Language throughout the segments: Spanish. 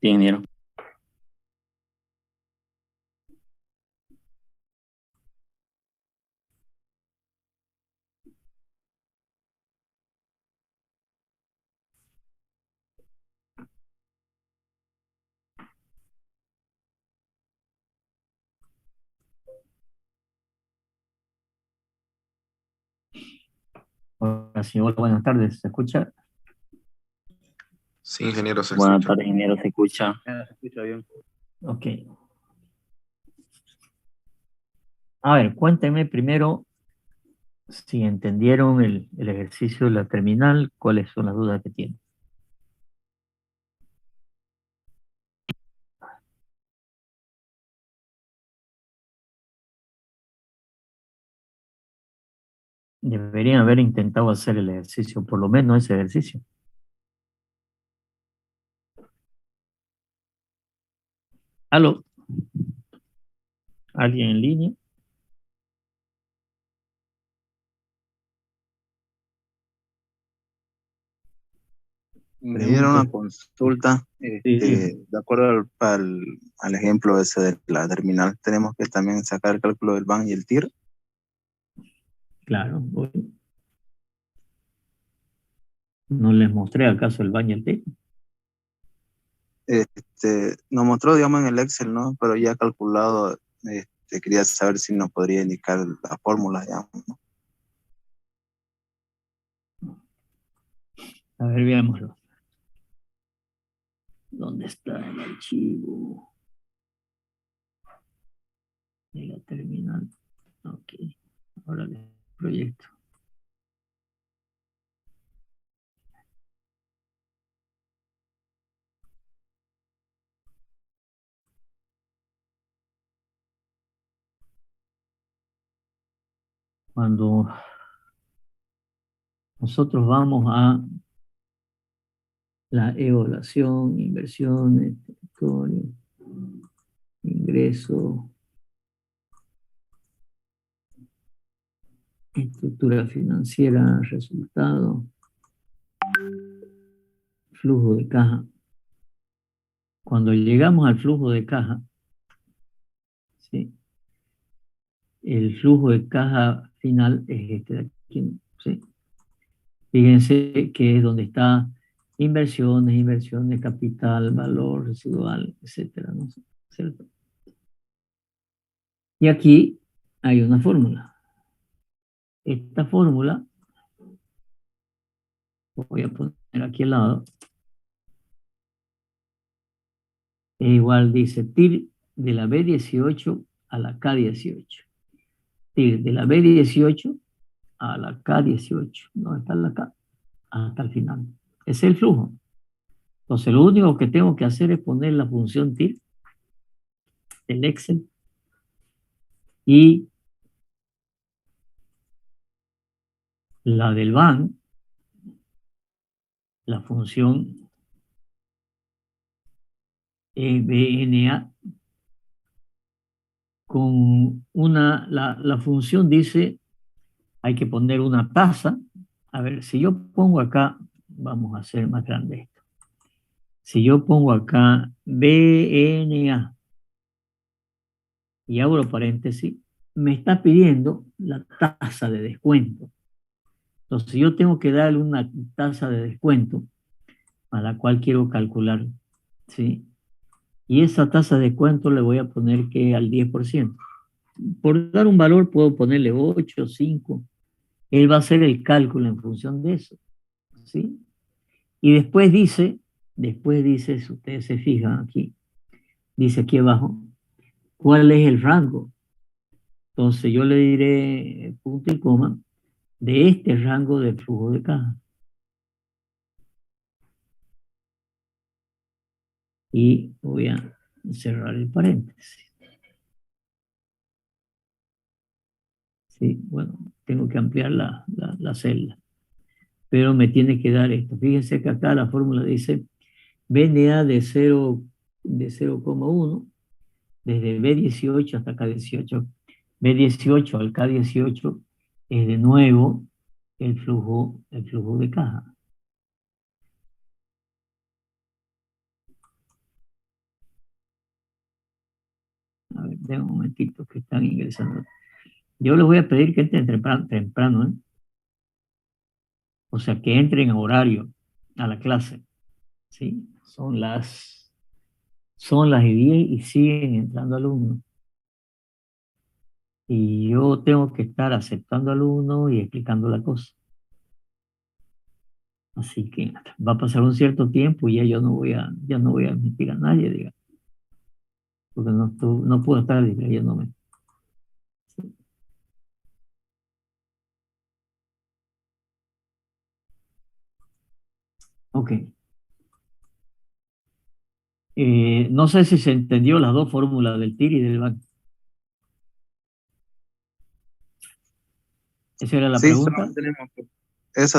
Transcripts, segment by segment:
Bien, ingeniero. Hola, señor. Buenas tardes. ¿Se escucha? Sí, ingeniero, se Buenas escucha. tardes, ingeniero. ¿Se escucha? Se escucha bien. Ok. A ver, cuéntenme primero si entendieron el ejercicio de la terminal, cuáles son las dudas que tienen. Deberían haber intentado hacer el ejercicio, por lo menos ese ejercicio. ¿Aló? ¿Alguien en línea? Me dieron una Pregunto. consulta, Sí, sí. de acuerdo al ejemplo ese de la terminal, tenemos que también sacar el cálculo del BAN y el TIR. Claro. ¿No les mostré acaso el baño del té? Nos mostró, digamos, en el Excel, ¿no? Pero ya calculado, quería saber si nos podría indicar la fórmula, digamos, ¿no? A ver, veámoslo. ¿Dónde está el archivo de la terminal? Ok. Ahora el proyecto. Cuando nosotros vamos a la evaluación, inversiones, territorio, ingreso, estructura financiera, resultado, flujo de caja. Cuando llegamos al flujo de caja, ¿sí? El flujo de caja final es este de aquí, ¿sí? Fíjense que es donde está inversiones, capital, valor residual, etcétera, ¿no? ¿Cierto? Y aquí hay una fórmula. Esta fórmula, voy a poner aquí al lado, es igual, dice TIR de la B18 a la K18. TIR de la B18 a la K18. ¿Dónde está la K? Hasta el final. Ese es el flujo. Entonces, lo único que tengo que hacer es poner la función TIR del Excel y la del BAN, la función BNA, con la función dice, hay que poner una tasa. A ver, si yo pongo acá, vamos a hacer más grande esto. Si yo pongo acá BNA y abro paréntesis, me está pidiendo la tasa de descuento. Entonces yo tengo que darle una tasa de descuento a la cual quiero calcular, ¿sí? Y esa tasa de descuento le voy a poner que al 10%. Por dar un valor puedo ponerle 8, 5. Él va a hacer el cálculo en función de eso, ¿sí? Y después dice, si ustedes se fijan aquí, dice aquí abajo, ¿cuál es el rango? Entonces yo le diré punto y coma de este rango de flujo de caja. Y voy a cerrar el paréntesis. Sí, bueno, tengo que ampliar la celda, pero me tiene que dar esto. Fíjense que acá la fórmula dice BNA de 0,1 desde B18 hasta K18. B18 al K18 es de nuevo el flujo de caja. de un momentito que están ingresando. Yo les voy a pedir que entren temprano, ¿eh? O sea, que entren a horario a la clase, ¿sí? Son las 10 y siguen entrando alumnos. Y yo tengo que estar aceptando alumnos y explicando la cosa. Así que va a pasar un cierto tiempo y ya yo ya no voy a admitir a nadie, digamos, porque no puedo estar distrayéndome. Sí. Ok. No sé si se entendió las dos fórmulas del TIR y del BAN. ¿Esa era la Sí, pregunta? solamente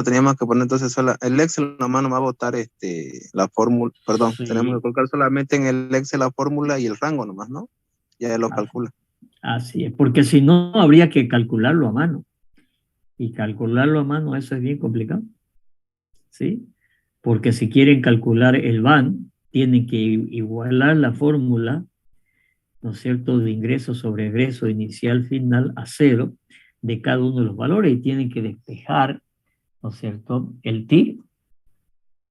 teníamos que poner entonces el Excel nomás nos va a botar la fórmula, perdón, tenemos que Sí, colocar solamente en el Excel la fórmula y el rango nomás, ¿no? Ya lo así, calcula. así es, porque si no habría que calcularlo a mano. Y calcularlo a mano, eso es bien complicado, ¿sí? Porque si quieren calcular el BAN, tienen que igualar la fórmula, ¿no es cierto?, de ingreso sobre egreso inicial final a cero de cada uno de los valores y tienen que despejar, ¿no es cierto?, el TIR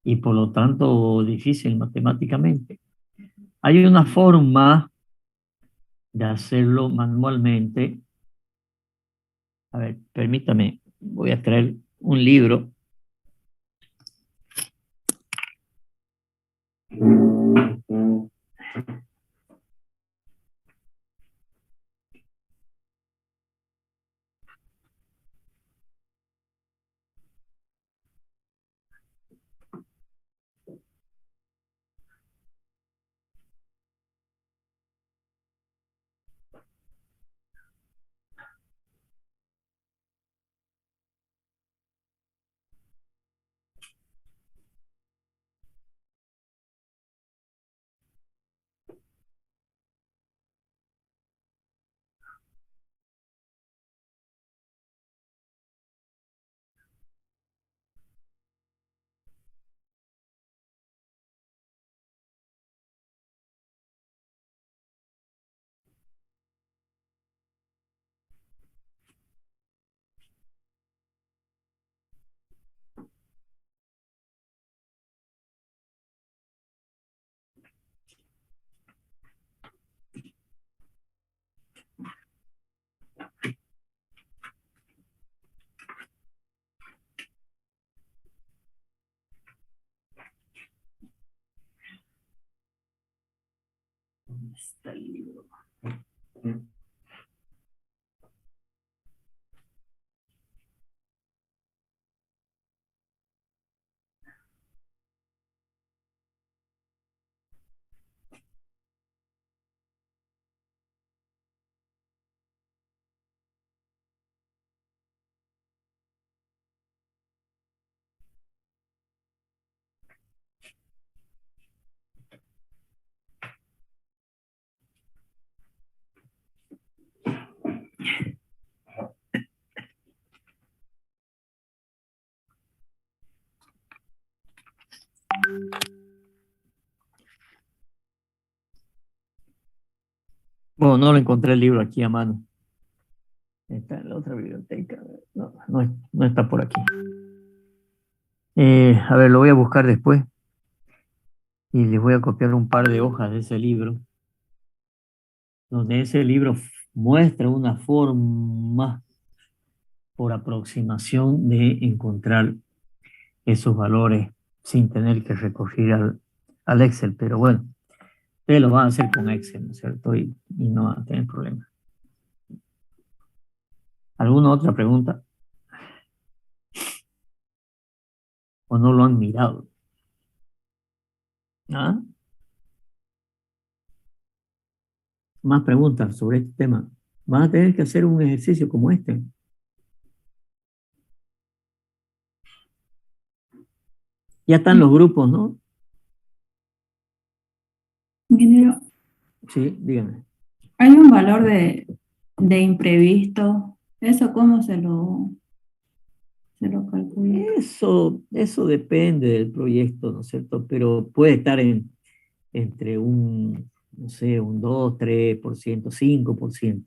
y por lo tanto difícil matemáticamente. Hay una forma de hacerlo manualmente. A ver, permítame, voy a traer un libro. ¿Dónde está el libro? Bueno, no lo encontré el libro aquí a mano. Está en la otra biblioteca. No está por aquí. A ver, lo voy a buscar después y les voy a copiar un par de hojas de ese libro, donde ese libro muestra una forma por aproximación de encontrar esos valores sin tener que recurrir al Excel. Pero bueno, ustedes lo van a hacer con Excel, ¿no es cierto? Y no van a tener problemas. ¿Alguna otra pregunta? ¿O no lo han mirado? ¿Ah? Más preguntas sobre este tema. Van a tener que hacer un ejercicio como este. Ya están los grupos, ¿no? Ingeniero, Sí, dígame. hay un valor de imprevisto. ¿Eso cómo se lo calcula? Eso depende del proyecto, ¿no es cierto? Pero puede estar entre un no sé, un 2, 3%, 5%.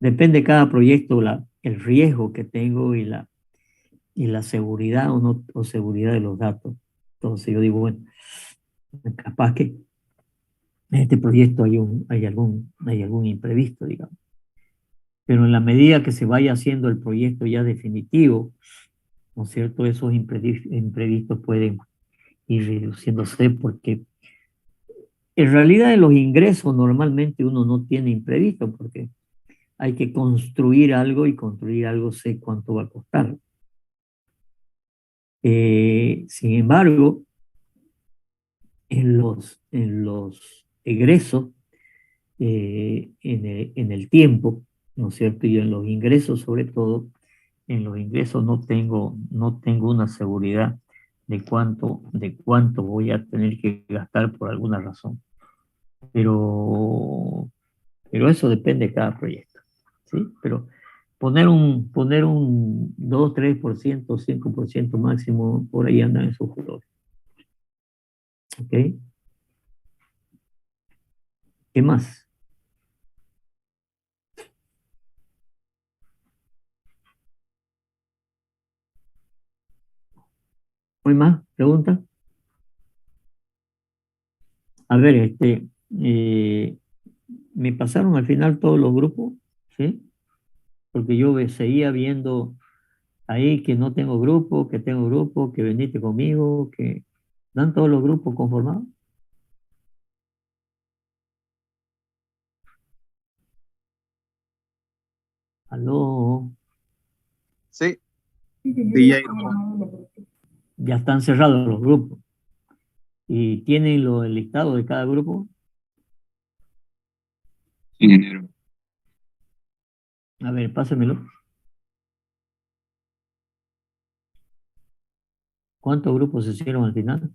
Depende de cada proyecto el riesgo que tengo y la seguridad o no o seguridad de los datos. Entonces yo digo, bueno, capaz que en este proyecto hay algún imprevisto, digamos. Pero en la medida que se vaya haciendo el proyecto ya definitivo, ¿no es cierto? Esos imprevistos pueden ir reduciéndose porque en realidad en los ingresos normalmente uno no tiene imprevisto porque hay que construir algo y construir algo sé cuánto va a costar. Sin embargo, en los egresos, en el tiempo, ¿no es cierto? Y en los ingresos sobre todo, en los ingresos no tengo una seguridad de cuánto voy a tener que gastar por alguna razón. Pero eso depende de cada proyecto, ¿sí? Pero poner un 2, 3%, 5% máximo, por ahí andan esos valores. ¿Ok? ¿Qué más? ¿Hay más preguntas? A ver, me pasaron al final todos los grupos, ¿sí? Porque yo seguía viendo ahí que no tengo grupo, que tengo grupo, que veniste conmigo, que dan todos los grupos conformados. Aló, Sí, ya están cerrados los grupos. ¿Y tienen el listado de cada grupo? ingeniero. A ver, pásamelo. ¿Cuántos grupos se hicieron al final?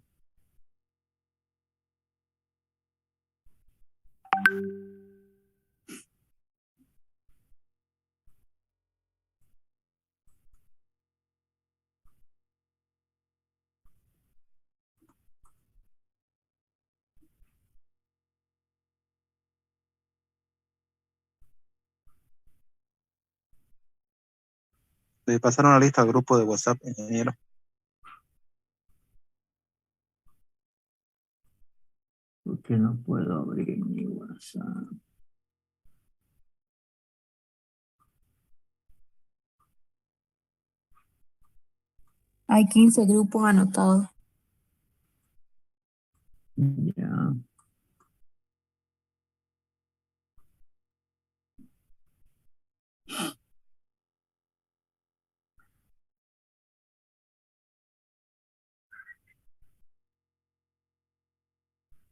Le pasaron la lista al grupo de WhatsApp, ingeniero. ¿Por qué no puedo abrir mi WhatsApp? Hay 15 grupos anotados. Ya.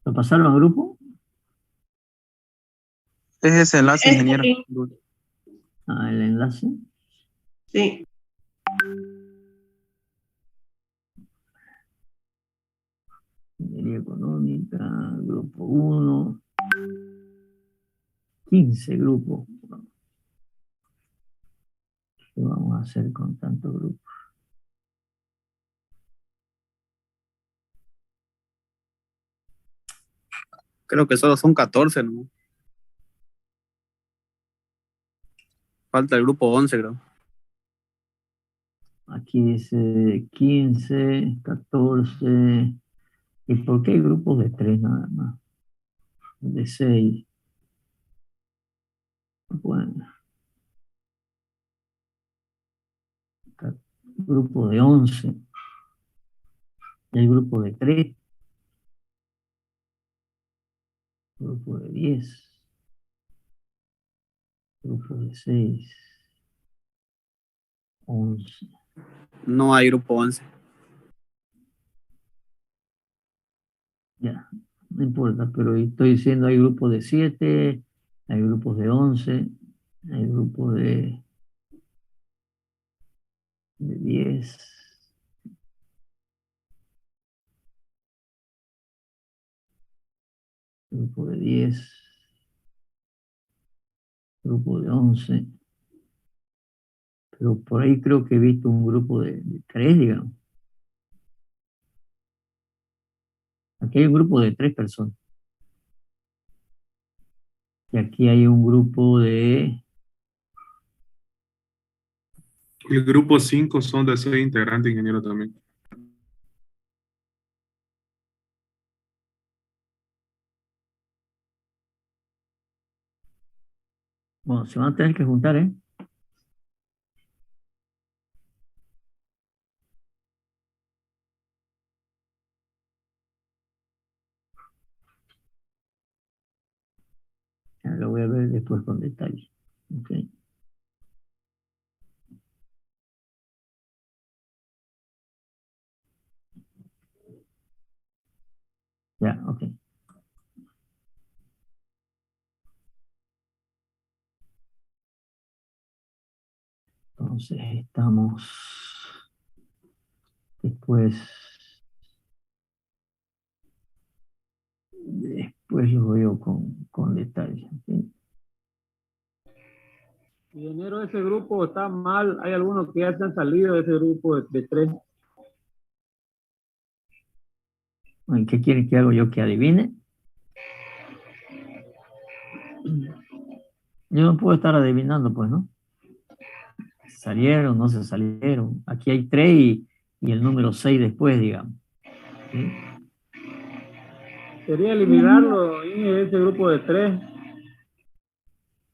¿Lo pasaron al grupo? Es ese enlace, ingeniero. Ah, el enlace. Sí. Ingeniería económica, grupo 1. 15 grupos. ¿Qué vamos a hacer con tantos grupos? Creo que solo son 14, ¿no? Falta el grupo 11, creo. Aquí dice 15, 14. ¿Y por qué hay grupos de 3 nada más? De 6. Bueno, grupo de 11. El grupo de 3. Grupo de 10. Grupo de 6. 11. No hay grupo 11. Ya, no importa, pero estoy diciendo hay grupos de 7, hay grupos de 11, hay grupos de 10, grupo de 10, grupo de 11, pero por ahí creo que he visto un grupo de 3, digamos. Aquí hay un grupo de 3 personas. Y aquí hay un grupo de... El grupo 5 son de 6 integrantes, ingeniero, también. Bueno, se van a tener que juntar, ¿eh? Ya lo voy a ver después con detalle. Ok. Ya, ok. Entonces estamos después lo veo con detalle. ¿Sí? Ingeniero, ese grupo está mal. Hay algunos que ya se han salido de ese grupo de 3. Bueno, ¿qué quieren que haga yo? ¿Que adivine? Yo no puedo estar adivinando, pues, ¿no? ¿Salieron, no se salieron? Aquí hay 3 y el número 6 después, digamos. ¿Sí? Sería eliminarlo en ese grupo de 3.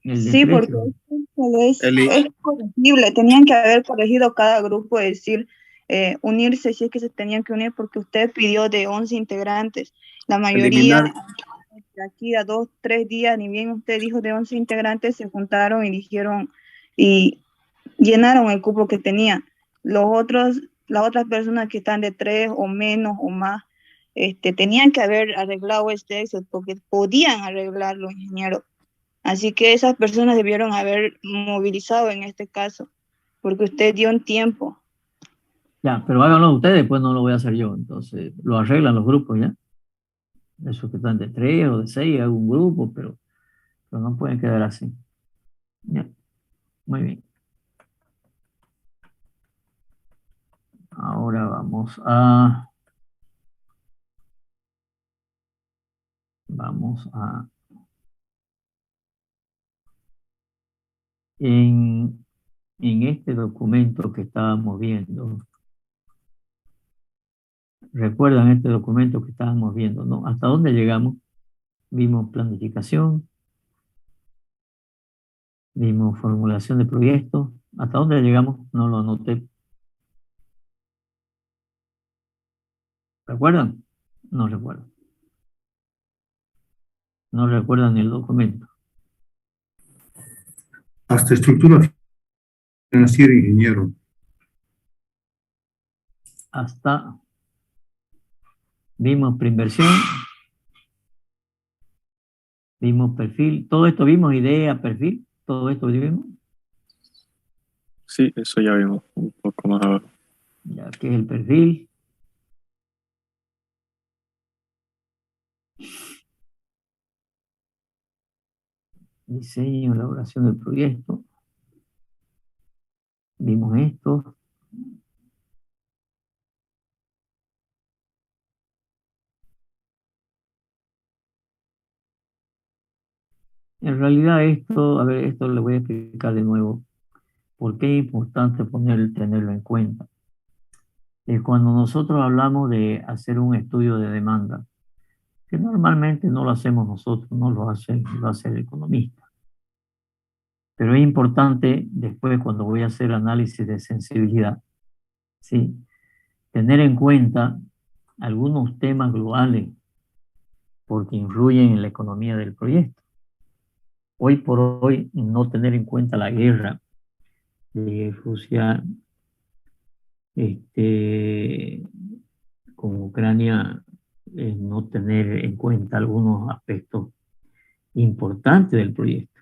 El de Sí, 3, porque es corregible. Tenían que haber corregido cada grupo, es decir, unirse si es que se tenían que unir, porque usted pidió de 11 integrantes. La mayoría, de aquí a 2, 3 días, ni bien usted dijo de 11 integrantes, se juntaron y dijeron y llenaron el cupo que tenía. Los otros, las otras personas que están de 3 o menos o más, tenían que haber arreglado este Excel porque podían arreglarlo, ingeniero. Así que esas personas debieron haber movilizado en este caso, porque usted dio un tiempo. Ya, pero háganlo ustedes, pues no lo voy a hacer yo. Entonces, lo arreglan los grupos, ¿ya? Esos que están de 3 o de 6, hago un grupo, pero no pueden quedar así. Ya, muy bien. Ahora vamos a en este documento que estábamos viendo, recuerdan este documento que estábamos viendo, ¿no? ¿Hasta dónde llegamos? Vimos planificación, vimos formulación de proyectos. ¿Hasta dónde llegamos? No lo anoté. ¿Recuerdan? No recuerdo. No recuerdan el documento. Hasta estructura financiera, ingeniero. Hasta vimos preinversión, vimos perfil, todo esto vimos, idea, perfil, todo esto vimos. Sí, eso ya vimos un poco más abajo. Ya, ¿qué es el perfil? Diseño, elaboración del proyecto. Vimos esto. En realidad esto, a ver, esto le voy a explicar de nuevo. ¿Por qué es importante tenerlo en cuenta? Cuando nosotros hablamos de hacer un estudio de demanda, que normalmente no lo hacemos nosotros, no lo hace el economista. Pero es importante después cuando voy a hacer análisis de sensibilidad, ¿sí? Tener en cuenta algunos temas globales porque influyen en la economía del proyecto. Hoy por hoy, no tener en cuenta la guerra de Rusia con Ucrania, no tener en cuenta algunos aspectos importantes del proyecto,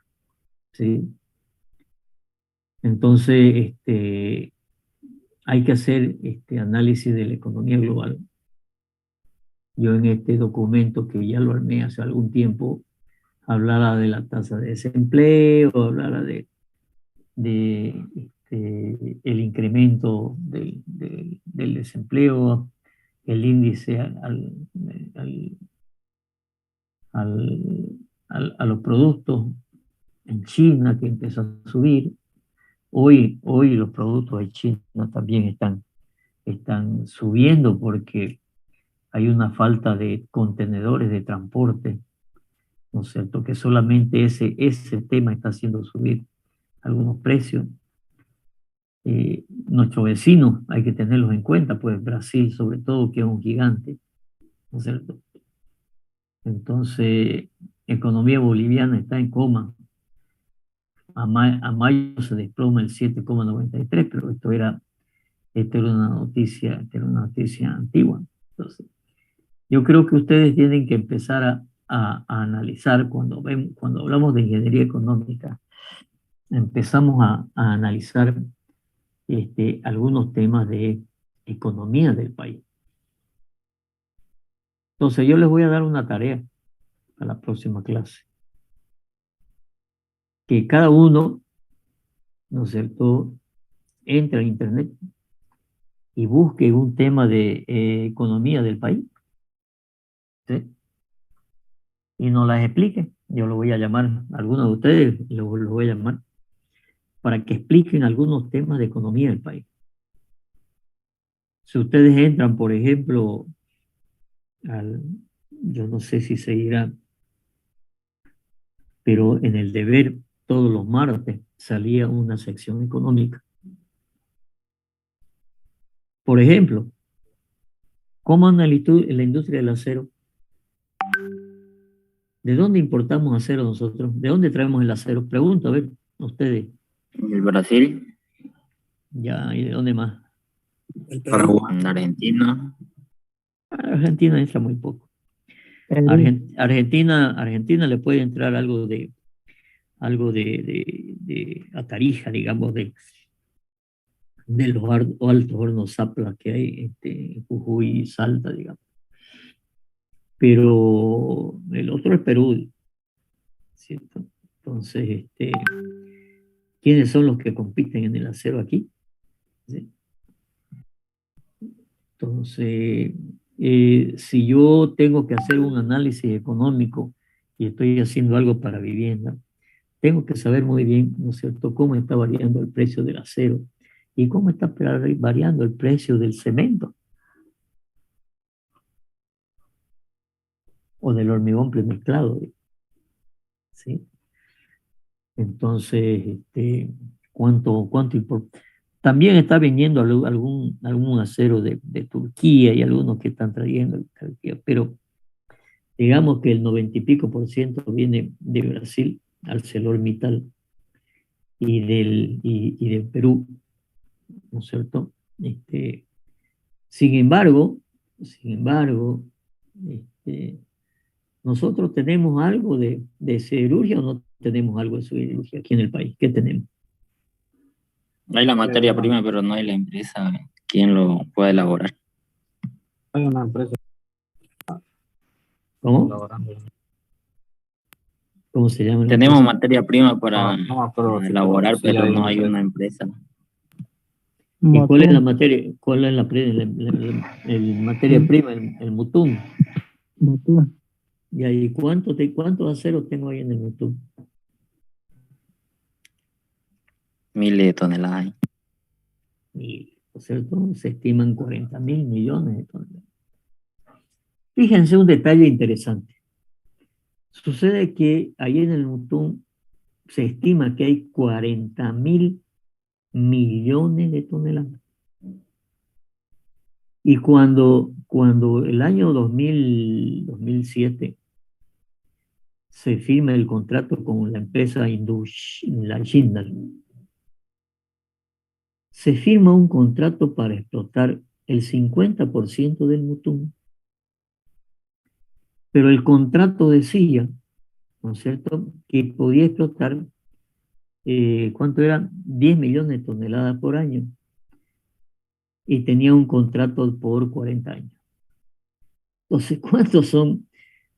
¿sí? Entonces, hay que hacer este análisis de la economía global. Yo en este documento que ya lo armé hace algún tiempo, hablaba de la tasa de desempleo, hablaba de el incremento del desempleo, el índice al a los productos en China, que empezó a subir. Hoy los productos de China también están subiendo porque hay una falta de contenedores de transporte, ¿no es cierto? Que solamente ese tema está haciendo subir algunos precios. Nuestros vecinos hay que tenerlos en cuenta, pues Brasil sobre todo, que es un gigante, ¿no es cierto? Entonces, economía boliviana está en coma. A mayo se desploma el 7,93, pero esto era una noticia antigua. Entonces, yo creo que ustedes tienen que empezar a analizar cuando hablamos de ingeniería económica, empezamos a analizar algunos temas de economía del país. Entonces, yo les voy a dar una tarea para la próxima clase. Que cada uno, ¿no es cierto?, entre a internet y busque un tema de economía del país, ¿sí? Y nos las explique. Yo lo voy a llamar, a algunos de ustedes los voy a llamar para que expliquen algunos temas de economía del país. Si ustedes entran, por ejemplo, yo no sé si seguirá, pero en el Deber todos los martes salía una sección económica. Por ejemplo, ¿cómo analizó la industria del acero? ¿De dónde importamos acero nosotros? ¿De dónde traemos el acero? Pregunto, a ver, ustedes. ¿El Brasil? Ya, ¿y de dónde más? Paraguay. Argentina. Argentina entra muy poco. Argentina le puede entrar algo de atarija, digamos, de los altos hornos Zapla que hay en Jujuy y Salta, digamos. Pero el otro es Perú, ¿cierto? Entonces, ¿quiénes son los que compiten en el acero aquí? ¿Sí? Entonces, si yo tengo que hacer un análisis económico y estoy haciendo algo para vivienda, tengo que saber muy bien, ¿no es cierto?, cómo está variando el precio del acero y cómo está variando el precio del cemento o del hormigón premezclado, ¿sí? Entonces, ¿cuánto importa? También está viniendo algún acero de Turquía y algunos que están trayendo de Turquía, pero digamos que el 90 y pico % viene de Brasil, ArcelorMittal, y del Perú, ¿no es cierto? Sin embargo, nosotros tenemos algo de siderurgia o no tenemos algo de siderurgia aquí en el país. ¿Qué tenemos? Hay la materia prima, pero no hay la empresa. ¿Quién lo puede elaborar? Hay una empresa. ¿Cómo? ¿Cómo se llama? Tenemos materia prima para elaborar, sí, pero no hay una empresa. ¿Y cuál es la materia? ¿Cuál es la materia prima? El Mutum. ¿Y ahí cuántos aceros tengo ahí en el Mutum? 1000 toneladas. Y, ¿no es cierto? Se estiman 40.000 millones de toneladas. Fíjense un detalle interesante. Sucede que ahí en el Mutum se estima que hay 40.000 millones de toneladas. Y cuando el año 2007 se firma el contrato con la empresa la Jindal, se firma un contrato para explotar el 50% del Mutum. Pero el contrato decía, ¿no es cierto?, que podía explotar, ¿cuánto eran? 10 millones de toneladas por año. Y tenía un contrato por 40 años. Entonces, ¿cuántos son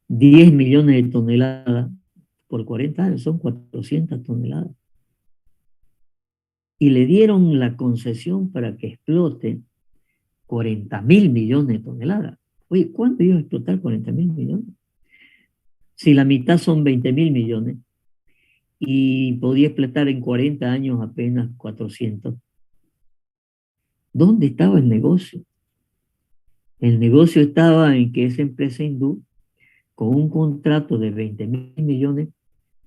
10 millones de toneladas por 40 años? Son 400 toneladas. Y le dieron la concesión para que explote 40.000 millones de toneladas. Oye, ¿cuándo iba a explotar 40.000 millones? Si la mitad son 20.000 millones y podía explotar en 40 años apenas 400, ¿dónde estaba el negocio? El negocio estaba en que esa empresa hindú, con un contrato de 20.000 millones,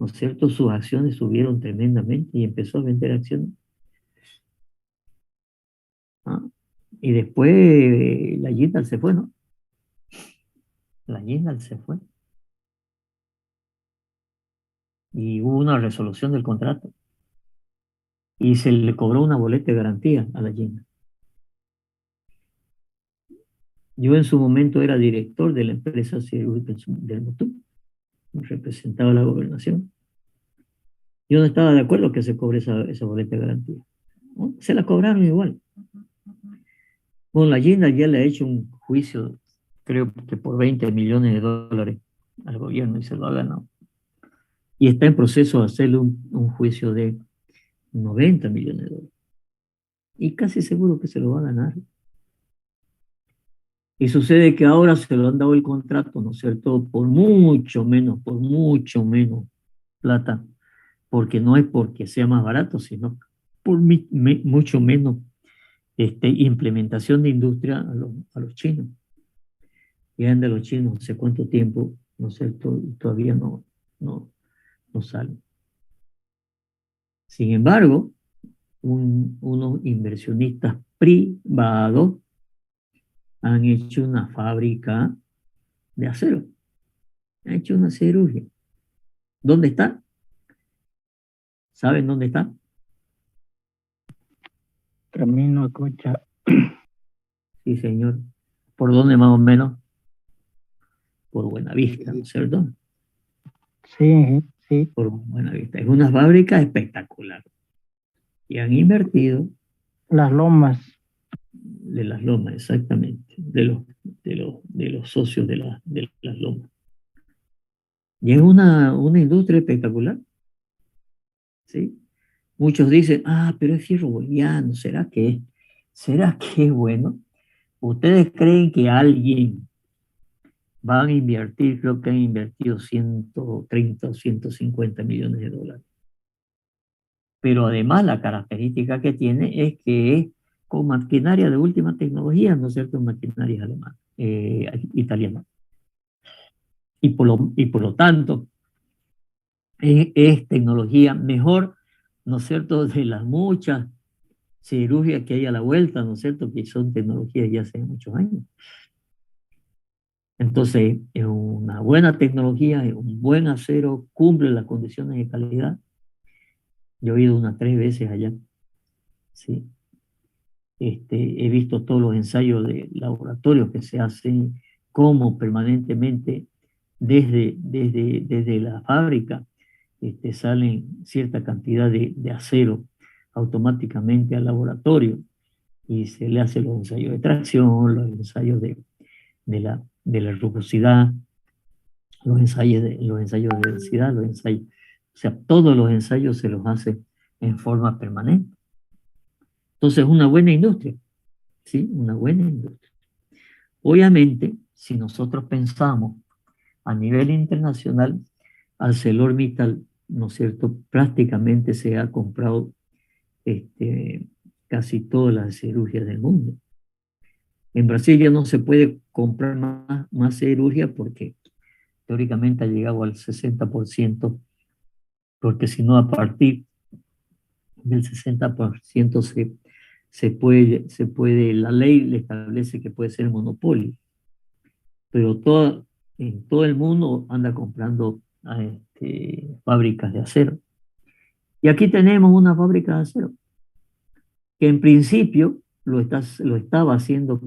¿no es cierto?, sus acciones subieron tremendamente y empezó a vender acciones. ¿Ah? Y después la Jindal se fue, ¿no? La Jindal se fue. Y hubo una resolución del contrato. Y se le cobró una boleta de garantía a la Jindal. Yo en su momento era director de la empresa siderúrgica del Mutú, representaba la gobernación. Yo no estaba de acuerdo que se cobre esa boleta de garantía. ¿No? Se la cobraron igual. Bueno, la Jindal ya le ha hecho un juicio, creo que por 20 millones de dólares al gobierno y se lo ha ganado. Y está en proceso de hacerle un juicio de 90 millones de dólares. Y casi seguro que se lo va a ganar. Y sucede que ahora se lo han dado el contrato, ¿no es cierto?, por mucho menos plata, porque no es porque sea más barato, sino por mucho menos implementación de industria a los chinos. Llegan de los chinos no sé cuánto tiempo, ¿no es cierto?, y todavía no salen. Sin embargo, unos inversionistas privados han hecho una fábrica de acero. Han hecho una siderurgia. ¿Dónde está? ¿Saben dónde está? Camino a Cocha. Sí, señor. ¿Por dónde más o menos? Por Buenavista, ¿no es cierto? Sí, sí. Por Buenavista. Es una fábrica espectacular. Y han invertido. Las Lomas. De las Lomas, exactamente. De los socios de las Lomas. Y es una industria espectacular. ¿Sí? Muchos dicen, pero es fierro boliviano, ¿será que es bueno? ¿Ustedes creen que alguien van a invertir? Creo que han invertido 130 o 150 millones de dólares. Pero además la característica que tiene es que es con maquinaria de última tecnología, ¿no es cierto? Maquinaria alemana, italiana. Y por lo tanto, es tecnología mejor, ¿no es cierto?, de las muchas cirugías que hay a la vuelta, ¿no es cierto?, que son tecnologías ya hace muchos años. Entonces, es una buena tecnología, es un buen acero, cumple las condiciones de calidad. Yo he ido unas 3 veces allá, ¿sí? He visto todos los ensayos de laboratorio que se hacen, como permanentemente desde la fábrica salen cierta cantidad de acero automáticamente al laboratorio y se le hace los ensayos de tracción, los ensayos de la rugosidad, los ensayos de densidad, o sea, todos los ensayos se los hace en forma permanente. Entonces, una buena industria, ¿sí? Una buena industria. Obviamente, si nosotros pensamos a nivel internacional, ArcelorMittal, ¿no es cierto?, prácticamente se ha comprado casi todas las cirugías del mundo. En Brasil ya no se puede comprar más cirugía porque teóricamente ha llegado al 60%, porque si no, a partir del 60% se puede, la ley le establece que puede ser monopolio, pero en todo el mundo anda comprando fábricas de acero. Y aquí tenemos una fábrica de acero, que en principio lo estaba haciendo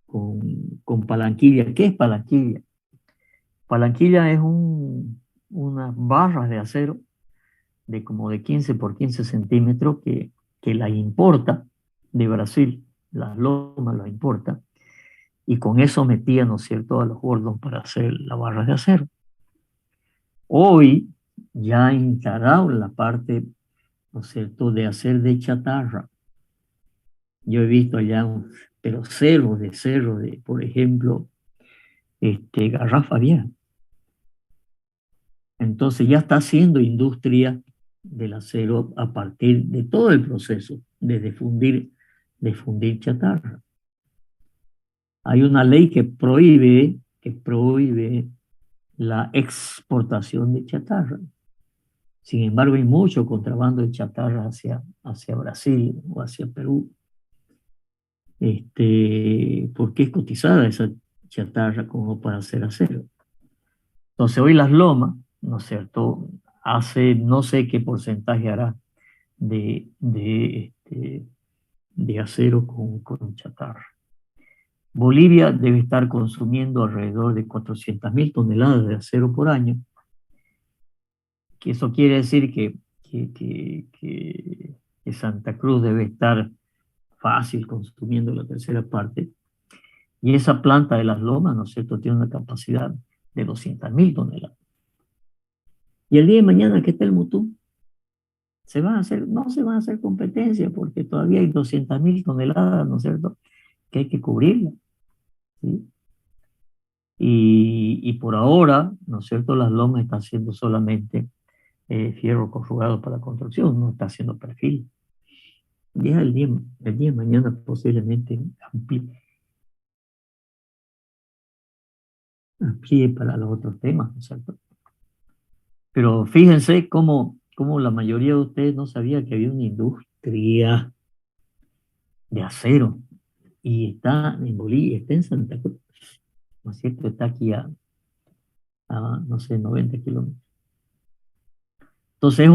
con palanquilla. ¿Qué es palanquilla? Palanquilla es unas barras de acero de como de 15 por 15 centímetros que las importa de Brasil, las Lomas las importa, y con eso metían, ¿no es cierto?, a los gordos para hacer las barras de acero. Hoy ya instalaron la parte, ¿no es cierto?, de hacer de chatarra. Yo he visto allá, pero cerros de, por ejemplo, garrafa vieja. Entonces ya está haciendo industria del acero a partir de todo el proceso de fundir chatarra. Hay una ley que prohíbe la exportación de chatarra. Sin embargo, hay mucho contrabando de chatarra hacia Brasil o hacia Perú. Porque es cotizada esa chatarra como para hacer acero. Entonces, hoy Las Lomas, ¿no es cierto?, hace no sé qué porcentaje hará de acero con chatarra. Bolivia debe estar consumiendo alrededor de 400.000 toneladas de acero por año, que eso quiere decir que Santa Cruz debe estar fácil consumiendo la tercera parte, y esa planta de Las Lomas, ¿no es cierto?, tiene una capacidad de 200.000 toneladas. Y el día de mañana que esté el Mutum, no se van a hacer competencia porque todavía hay 200.000 toneladas, ¿no es cierto?, que hay que cubrirla, ¿sí? Y por ahora, ¿no es cierto?, Las Lomas está haciendo solamente fierro corrugado para la construcción, no está haciendo perfil. Y el día de mañana posiblemente amplíe para los otros temas, ¿no es cierto? Pero fíjense cómo la mayoría de ustedes no sabía que había una industria de acero y está en Bolivia, está en Santa Cruz, ¿no es cierto? Está aquí a no sé, 90 kilómetros. Entonces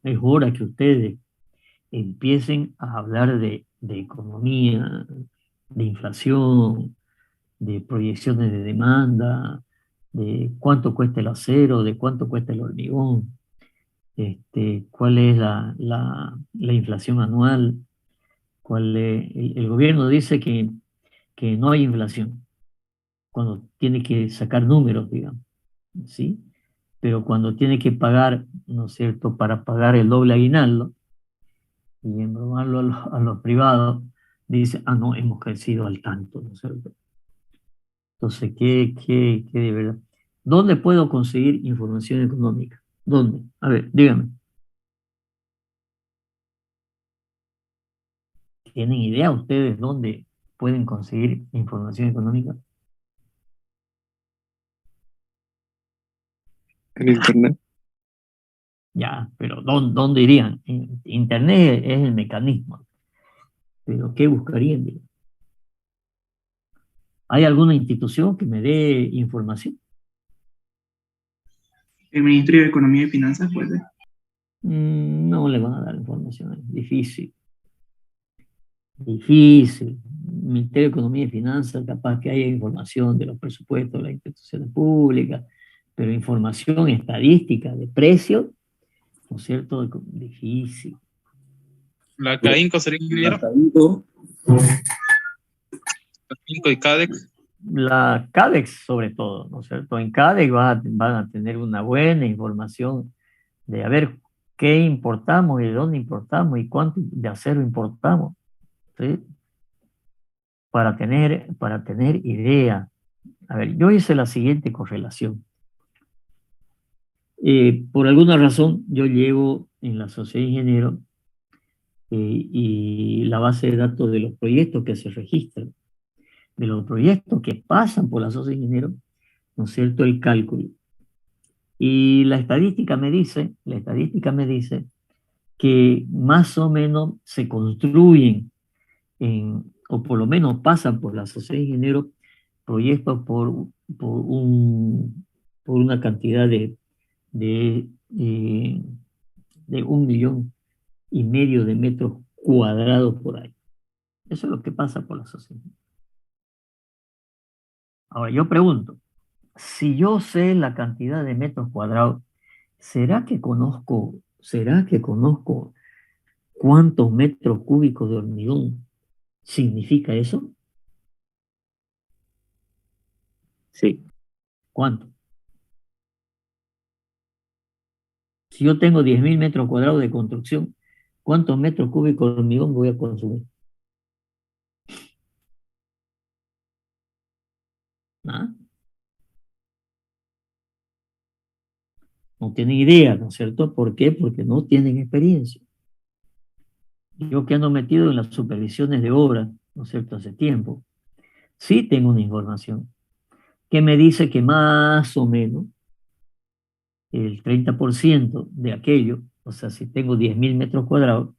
es hora que ustedes empiecen a hablar de economía, de inflación, de proyecciones de demanda, de cuánto cuesta el acero, de cuánto cuesta el hormigón, cuál es la inflación anual, el gobierno dice que no hay inflación, cuando tiene que sacar números, digamos, ¿sí? Pero cuando tiene que pagar, ¿no es cierto?, para pagar el doble aguinaldo y embromarlo a los privados, dice, no, hemos crecido al tanto, ¿no es cierto? Entonces, ¿qué de verdad? ¿Dónde puedo conseguir información económica? ¿Dónde? A ver, dígame. ¿Tienen idea ustedes dónde pueden conseguir información económica? En internet. Ya, pero ¿dónde irían? Internet es el mecanismo. Pero ¿qué buscarían? ¿Hay alguna institución que me dé información? El Ministerio de Economía y Finanzas, puede. No le van a dar información, es difícil. Difícil. Ministerio de Economía y Finanzas, capaz que haya información de los presupuestos de las instituciones públicas, pero información estadística de precios, ¿no es cierto? Difícil. La CAINCO sería ingeniero. La CAINCO y CADEX. La CADEX sobre todo, ¿no es cierto? En CADEX van a tener una buena información de a ver qué importamos y de dónde importamos y cuánto de acero importamos, ¿sí? Para tener idea. A ver, yo hice la siguiente correlación. Por alguna razón, yo llevo en la sociedad de ingenieros y la base de datos de los proyectos que se registran, de los proyectos que pasan por la sociedad de ingenieros, ¿no es cierto?, el cálculo. Y la estadística me dice que más o menos se construyen, o por lo menos pasan por la sociedad de ingenieros, proyectos por una cantidad de 1,5 millones de metros cuadrados por año. Eso es lo que pasa por la sociedad. Ahora, yo pregunto, si yo sé la cantidad de metros cuadrados, ¿será que conozco cuántos metros cúbicos de hormigón significa eso? Sí. ¿Cuánto? Si yo tengo 10.000 metros cuadrados de construcción, ¿cuántos metros cúbicos de hormigón voy a consumir? ¿Ah? No tienen idea, ¿no es cierto? ¿Por qué? Porque no tienen experiencia. Yo que ando metido en las supervisiones de obra, ¿no es cierto?, hace tiempo, sí tengo una información que me dice que más o menos el 30% de aquello, o sea, si tengo 10.000 metros cuadrados,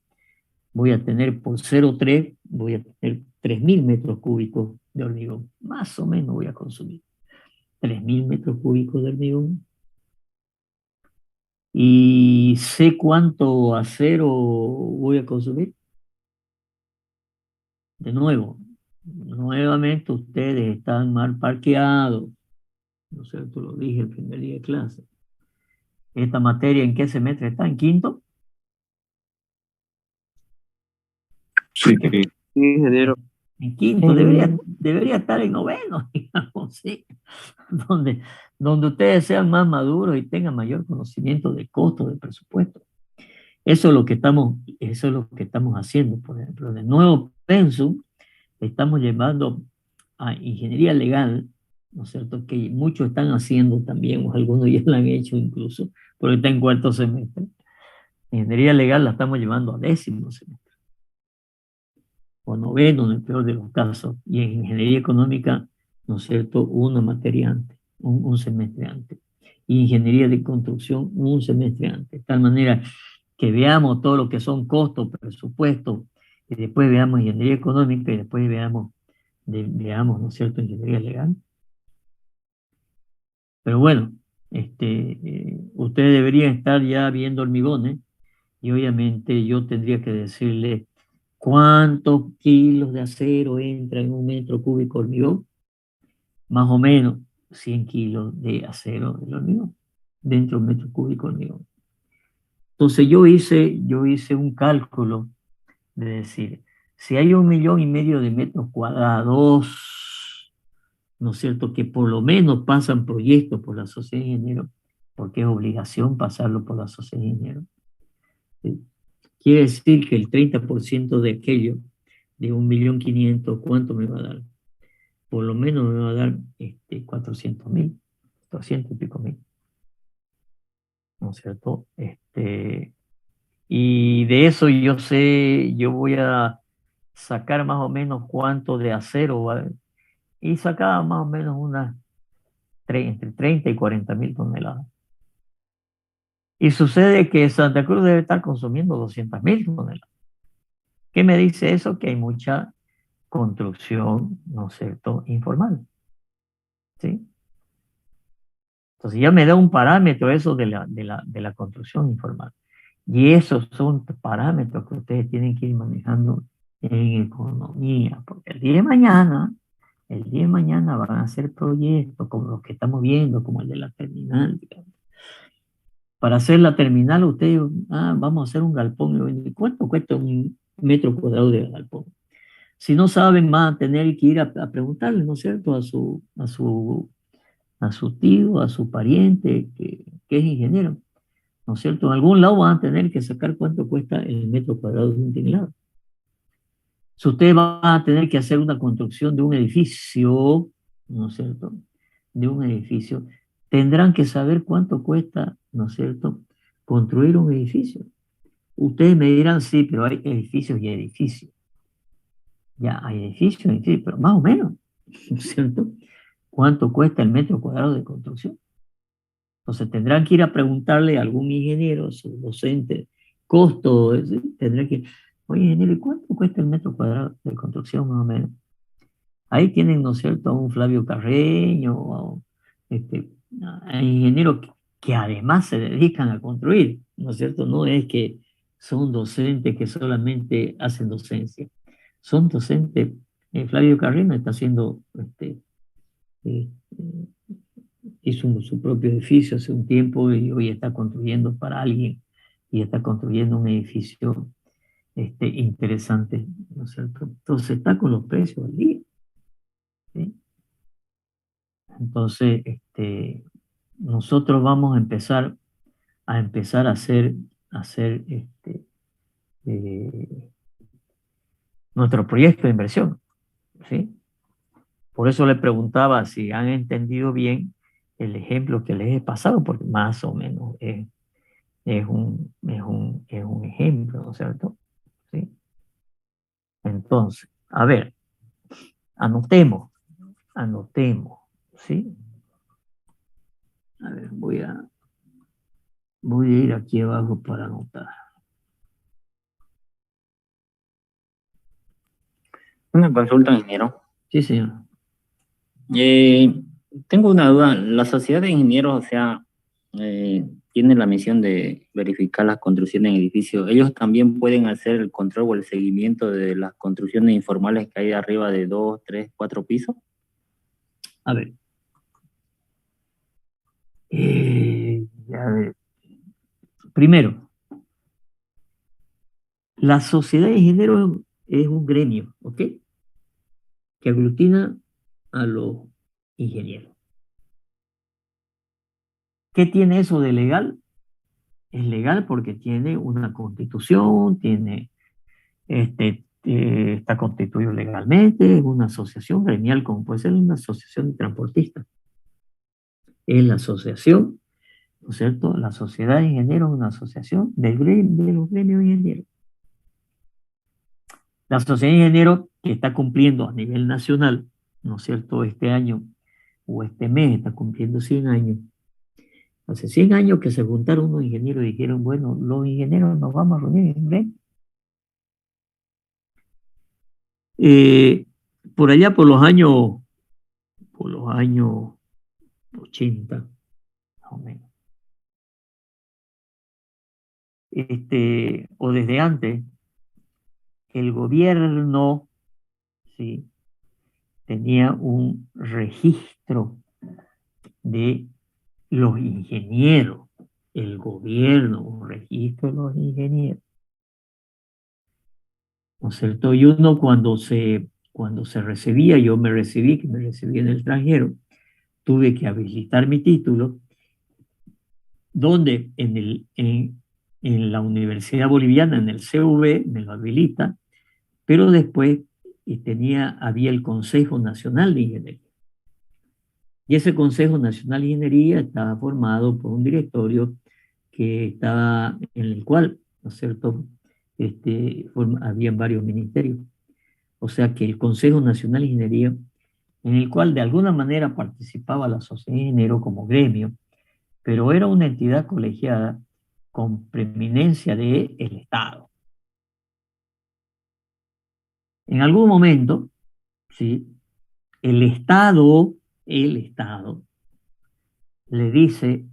voy a tener por 0,3, voy a tener 3.000 metros cúbicos de hormigón. Más o menos voy a consumir 3.000 metros cúbicos de hormigón. ¿Y sé cuánto acero voy a consumir? De nuevo, nuevamente ustedes están mal parqueados. No sé, tú lo dije el primer día de clase. ¿Esta materia en qué semestre está? ¿En quinto? Sí, ingeniero. En quinto, debería estar en noveno, digamos, ¿sí? Donde ustedes sean más maduros y tengan mayor conocimiento de costo, de presupuesto. Eso es lo que estamos haciendo, por ejemplo. De nuevo pensum, estamos llevando a ingeniería legal, ¿no es cierto?, que muchos están haciendo también, o algunos ya la han hecho incluso, porque está en cuarto semestre. Ingeniería legal la estamos llevando a 10º semestre, o 9º en el peor de los casos, y en ingeniería económica, ¿no es cierto?, una materia antes, un semestre antes, y ingeniería de construcción un semestre antes, de tal manera que veamos todo lo que son costos, presupuestos, y después veamos ingeniería económica, y después veamos, ¿no es cierto?, ingeniería legal. Pero bueno, ustedes deberían estar ya viendo hormigones, y obviamente yo tendría que decirle cuántos kilos de acero entra en un metro cúbico de hormigón. Más o menos 100 kilos de acero del hormigón, dentro de un metro cúbico de hormigón. Entonces yo hice un cálculo de decir, si hay 1,5 millones de metros cuadrados, ¿no es cierto?, que por lo menos pasan proyectos por la sociedad de ingenieros, porque es obligación pasarlo por la sociedad de ingenieros. ¿Sí? Quiere decir que el 30% de aquello, de 1.500.000, ¿cuánto me va a dar? Por lo menos me va a dar 400.000, 200 y pico mil. ¿No es cierto? Y de eso yo voy a sacar más o menos cuánto de acero, ¿vale? Y sacaba más o menos entre 30 y 40.000 toneladas. Y sucede que Santa Cruz debe estar consumiendo 200.000 toneladas. ¿Qué me dice eso? Que hay mucha construcción, ¿no es cierto?, informal. ¿Sí? Entonces ya me da un parámetro eso de la construcción informal. Y esos son parámetros que ustedes tienen que ir manejando en economía, porque el día de mañana van a hacer proyectos como los que estamos viendo, como el de la terminal, digamos. Para hacer la terminal, ustedes, vamos a hacer un galpón. ¿Cuánto cuesta un metro cuadrado de galpón? Si no saben, van a tener que ir a preguntarle, ¿no es cierto?, a su tío, a su pariente, que es ingeniero, ¿no es cierto? En algún lado van a tener que sacar cuánto cuesta el metro cuadrado de un tinglado. Si ustedes van a tener que hacer una construcción de un edificio, ¿no es cierto?, de un edificio, tendrán que saber cuánto cuesta, ¿no es cierto?, construir un edificio. Ustedes me dirán, sí, pero hay edificios y edificios. Ya, hay edificios, pero más o menos, ¿no es cierto?, ¿cuánto cuesta el metro cuadrado de construcción? Entonces tendrán que ir a preguntarle a algún ingeniero, a su docente, costo, tendrán que, oye, ingeniero, ¿cuánto cuesta el metro cuadrado de construcción más o menos? Ahí tienen, ¿no es cierto?, a un Flavio Carreño, a ingenieros que además se dedican a construir, ¿no es cierto? No es que son docentes que solamente hacen docencia, son docentes. Flavio Carreño está haciendo, hizo su propio edificio hace un tiempo y hoy está construyendo para alguien y está construyendo un edificio interesante, ¿no es cierto? Entonces está con los precios al día, ¿sí? Entonces, nosotros vamos a empezar a hacer nuestro proyecto de inversión, ¿sí? Por eso le preguntaba si han entendido bien el ejemplo que les he pasado, porque más o menos es un ejemplo, ¿no es cierto? ¿Sí? Entonces, a ver, anotemos, ¿sí? A ver, voy a ir aquí abajo para anotar. Una consulta, ingeniero. Sí, señor. Tengo una duda. La sociedad de ingenieros, o sea, tiene la misión de verificar las construcciones en edificios. ¿Ellos también pueden hacer el control o el seguimiento de las construcciones informales que hay arriba de 2, 3, 4 pisos? A ver. A ver. Primero, la sociedad de ingenieros es un gremio, ¿ok? Que aglutina a los ingenieros. ¿Qué tiene eso de legal? Es legal porque tiene una constitución, está constituido legalmente, es una asociación gremial, como puede ser una asociación de transportistas. Es la asociación, ¿no es cierto? La sociedad de ingenieros es una asociación de los gremios ingenieros. La sociedad de ingenieros que está cumpliendo a nivel nacional, ¿no es cierto? Este año o este mes está cumpliendo 100 años. Hace 100 años que se juntaron unos ingenieros y dijeron, bueno, los ingenieros nos vamos a reunir en gremio. Por allá por los años 80, más o menos. O desde antes, el gobierno, ¿sí?, tenía un registro de los ingenieros. El gobierno, un registro de los ingenieros. ¿No es cierto? Y uno cuando se recibía, yo me recibí en el extranjero, tuve que habilitar mi título, donde en la Universidad Boliviana, en el CV, me lo habilita, pero después había el Consejo Nacional de Ingeniería. Y ese Consejo Nacional de Ingeniería estaba formado por un directorio en el cual, ¿no es cierto?, habían varios ministerios. O sea que el Consejo Nacional de Ingeniería, en el cual de alguna manera participaba la sociedad de ingenieros como gremio, pero era una entidad colegiada con preeminencia del Estado. En algún momento, ¿sí?, el Estado le dice,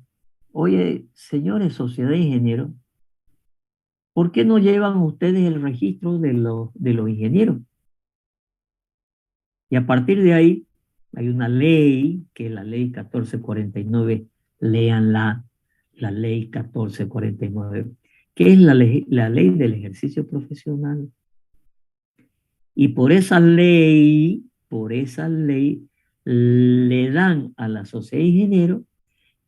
oye, señores sociedad de ingenieros, ¿por qué no llevan ustedes el registro de los ingenieros? Y a partir de ahí hay una ley, que es la ley 1449, léanla, la ley 1449, que es la ley del ejercicio profesional. Y por esa ley le dan a la sociedad de ingenieros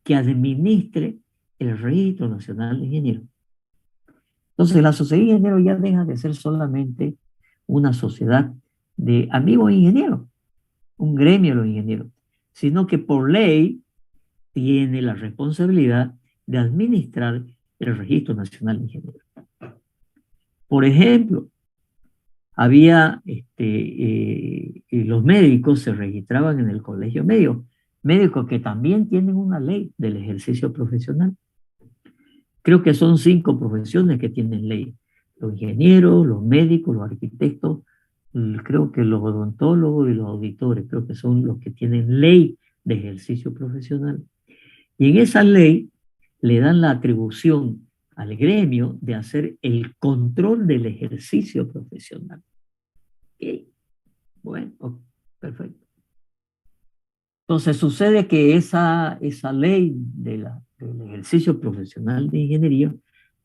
que administre el Registro Nacional de Ingenieros. Entonces la sociedad de ingenieros ya deja de ser solamente una sociedad de amigos ingenieros, un gremio de los ingenieros, sino que por ley tiene la responsabilidad de administrar el Registro Nacional de Ingenieros. Por ejemplo, había los médicos se registraban en el colegio médicos que también tienen una ley del ejercicio profesional. Creo que son 5 profesiones que tienen ley: los ingenieros, los médicos, los arquitectos, creo que los odontólogos y los auditores, creo que son los que tienen ley de ejercicio profesional. Y en esa ley le dan la atribución al gremio de hacer el control del ejercicio profesional. ¿Okay? Bueno, perfecto. Entonces sucede que esa ley del ejercicio profesional de ingeniería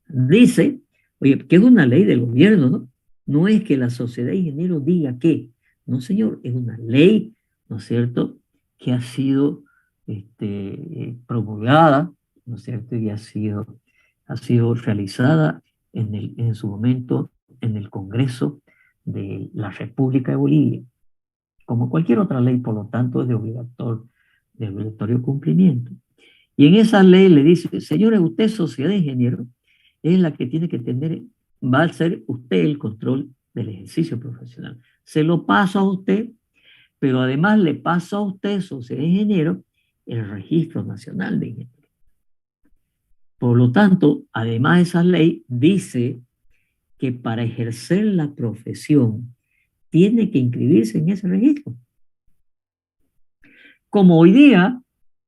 dice, oye, que es una ley del gobierno, ¿no? No es que la sociedad de ingenieros diga que, no señor, es una ley, ¿no es cierto?, que ha sido promulgada, ¿no es cierto?, y ha sido realizada en su momento en el Congreso de la República de Bolivia, como cualquier otra ley, por lo tanto es de de obligatorio cumplimiento. Y en esa ley le dice, señores, usted sociedad de ingenieros es la que tiene que tener, va a ser usted el control del ejercicio profesional. Se lo paso a usted, pero además le paso a usted, sociedad de ingenieros, el Registro Nacional de Ingenieros. Por lo tanto, además esa ley dice que para ejercer la profesión tiene que inscribirse en ese registro. Como hoy día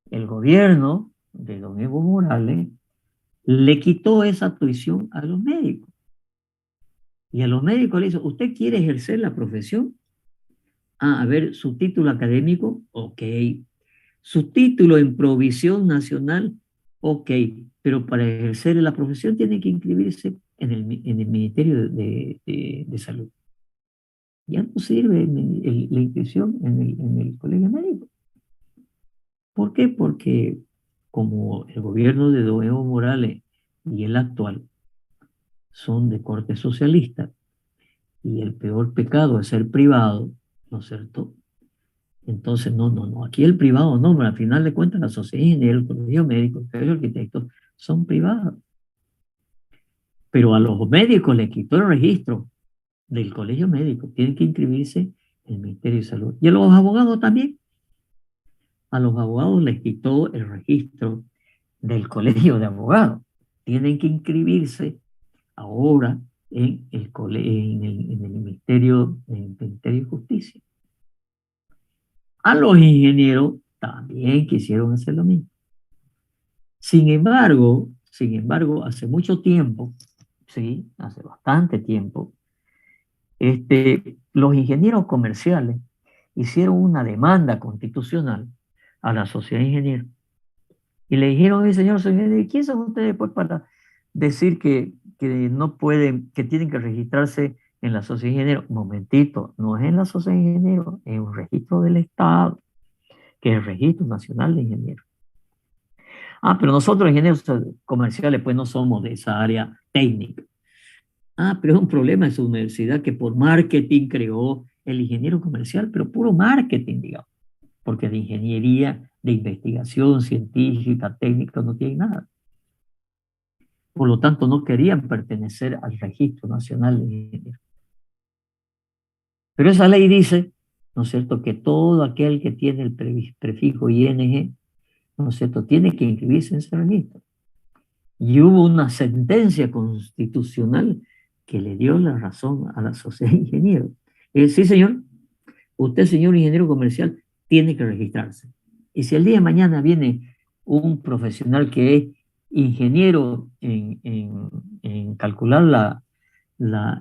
el gobierno de don Evo Morales le quitó esa tuición a los médicos. Y a los médicos le dice, ¿usted quiere ejercer la profesión? Ah, a ver, su título académico, ok. Su título en provisión nacional, ok. Pero para ejercer la profesión tiene que inscribirse en el Ministerio de Salud. Ya no sirve la inscripción en el colegio médico. ¿Por qué? Porque como el gobierno de don Evo Morales y el actual son de corte socialista y el peor pecado es ser privado, ¿no es cierto? Entonces, no, aquí el privado no, pero al final de cuentas la sociedad de ingenieros, el colegio médico, el colegio arquitectos son privados. Pero a los médicos les quitó el registro del colegio médico, tienen que inscribirse en el Ministerio de Salud. Y a los abogados también. A los abogados les quitó el registro del colegio de abogados. Tienen que inscribirse ahora en el Ministerio de Justicia. A los ingenieros también quisieron hacer lo mismo. Sin embargo, hace mucho tiempo, sí, hace bastante tiempo, los ingenieros comerciales hicieron una demanda constitucional a la sociedad de ingenieros. Y le dijeron, señor ingeniero, ¿quién son ustedes pues, para decir que no pueden, que tienen que registrarse en la sociedad de ingenieros? Momentito, no es en la sociedad de ingenieros, es un registro del Estado, que es el Registro Nacional de Ingenieros. Ah, pero nosotros ingenieros comerciales pues no somos de esa área técnica. Ah, pero es un problema de su universidad que por marketing creó el ingeniero comercial, pero puro marketing, digamos, porque de ingeniería, de investigación científica, técnica, no tiene nada. Por lo tanto, no querían pertenecer al Registro Nacional de Ingenieros. Pero esa ley dice, ¿no es cierto?, que todo aquel que tiene el prefijo ING, ¿no es cierto?, tiene que inscribirse en ese registro. Y hubo una sentencia constitucional que le dio la razón a la sociedad de ingenieros. Sí, señor, usted, señor ingeniero comercial, tiene que registrarse. Y si el día de mañana viene un profesional que es ingeniero en calcular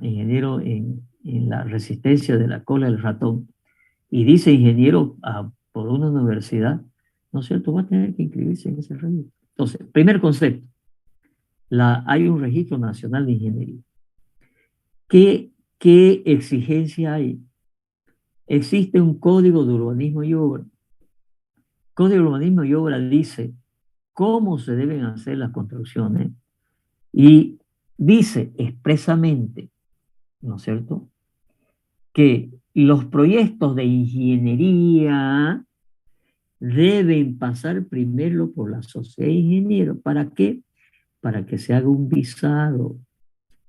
ingeniero en la resistencia de la cola del ratón, y dice ingeniero por una universidad, ¿no es cierto?, va a tener que inscribirse en ese registro. Entonces, primer concepto, hay un registro nacional de ingeniería. ¿Qué exigencia hay? Existe un código de urbanismo y obra. El código de urbanismo y obra dice cómo se deben hacer las construcciones y dice expresamente, ¿no es cierto?, que los proyectos de ingeniería deben pasar primero por la sociedad de ingenieros. ¿Para qué? Para que se haga un visado.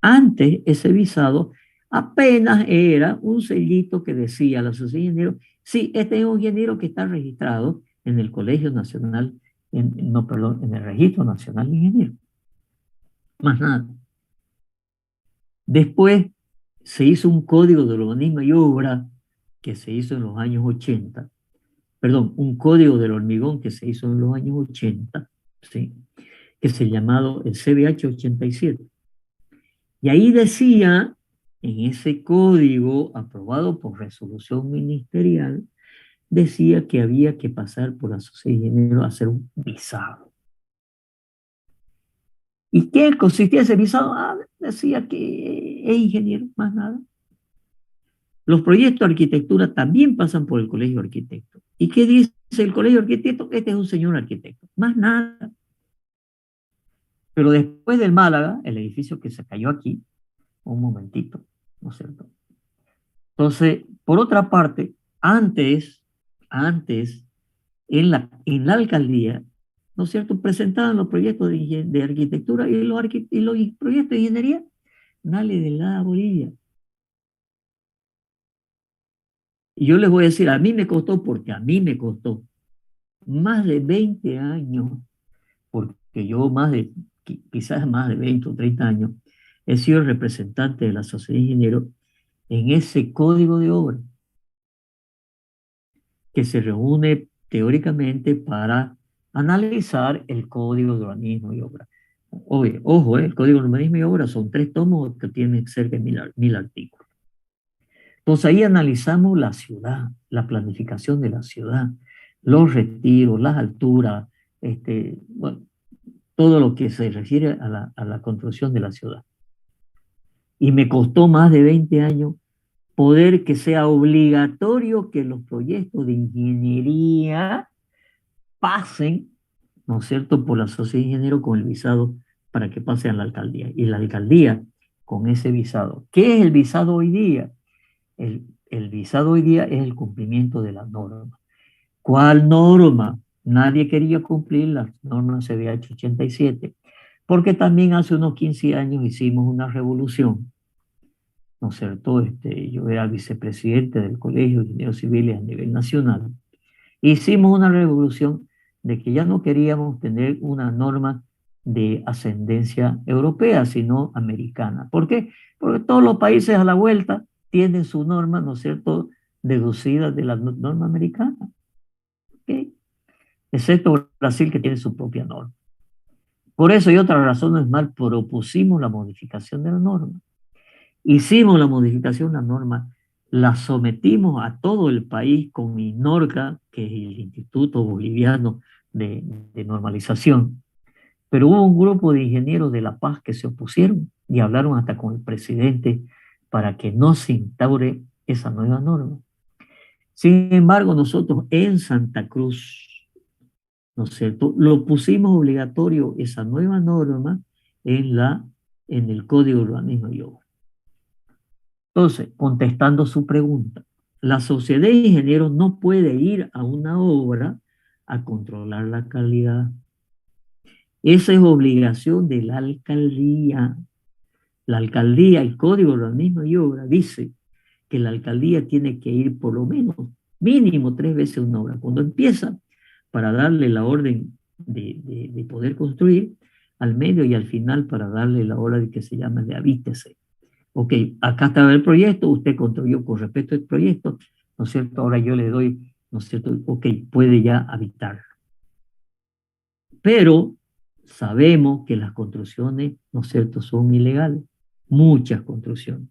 Antes, ese visado apenas era un sellito que decía a la sociedad de ingenieros, sí, este es un ingeniero que está registrado en el Colegio Nacional, en el Registro Nacional de Ingenieros. Más nada. Después se hizo un código de urbanismo y obra que se hizo en los años 80. Perdón, un código del hormigón que se hizo en los años 80, ¿sí?, que se llamado el CBH 87. Y ahí decía, en ese código aprobado por resolución ministerial, decía que había que pasar por la sociedad de ingenieros a hacer un visado. ¿Y qué consistía ese visado? Decía que es ingeniero, más nada. Los proyectos de arquitectura también pasan por el colegio de arquitectos. ¿Y qué dice el colegio de arquitectos? Este es un señor arquitecto, más nada. Pero después del Málaga, el edificio que se cayó aquí, un momentito, ¿no es cierto? Entonces, por otra parte, antes en la alcaldía, ¿no es cierto?, presentaban los proyectos de arquitectura y los proyectos de ingeniería, nadie de la Bolivia. Y yo les voy a decir, a mí me costó, porque a mí me costó más de 20 años, porque yo quizás más de 20 o 30 años, he sido representante de la Sociedad de Ingenieros en ese código de obra que se reúne teóricamente para analizar el código de urbanismo y obra. Ojo, el código de urbanismo y obra son 3 tomos que tienen cerca de 1000 artículos. Entonces ahí analizamos la ciudad, la planificación de la ciudad, los retiros, las alturas, bueno, todo lo que se refiere a la construcción de la ciudad. Y me costó más de 20 años poder que sea obligatorio que los proyectos de ingeniería pasen, ¿no es cierto?, por la sociedad de ingenieros con el visado para que pasen a la alcaldía. Y la alcaldía con ese visado. ¿Qué es el visado hoy día? El visado hoy día es el cumplimiento de las normas. ¿Cuál norma? Nadie quería cumplir las normas CBH 87, porque también hace unos 15 años hicimos una revolución, ¿no es cierto? Yo era vicepresidente del Colegio de Ingenieros Civiles a nivel nacional. Hicimos una revolución de que ya no queríamos tener una norma de ascendencia europea, sino americana. ¿Por qué? Porque todos los países a la vuelta tienen su norma, ¿no es cierto?, deducida de la norma americana. ¿Okay? Excepto Brasil, que tiene su propia norma. Por eso y otras razones más propusimos la modificación de la norma. Hicimos la modificación de la norma, la sometimos a todo el país con INORCA, que es el Instituto Boliviano de Normalización. Pero hubo un grupo de ingenieros de La Paz que se opusieron y hablaron hasta con el presidente para que no se instaure esa nueva norma. Sin embargo, nosotros en Santa Cruz, ¿no es cierto?, lo pusimos obligatorio esa nueva norma en el Código de Urbanismo y Obra. Entonces, contestando su pregunta, la sociedad de ingenieros no puede ir a una obra a controlar la calidad. Esa es obligación de la alcaldía. La alcaldía, el Código de Urbanismo y Obra dice que la alcaldía tiene que ir por lo menos, mínimo 3 veces a una obra. Cuando empieza, para darle la orden de poder construir, al medio y al final para darle la orden que se llama de habítese. Ok, acá está el proyecto, usted construyó con respecto al proyecto, ¿no es cierto? Ahora yo le doy, ¿no es cierto? Ok, puede ya habitar. Pero sabemos que las construcciones, ¿no es cierto?, son ilegales. Muchas construcciones.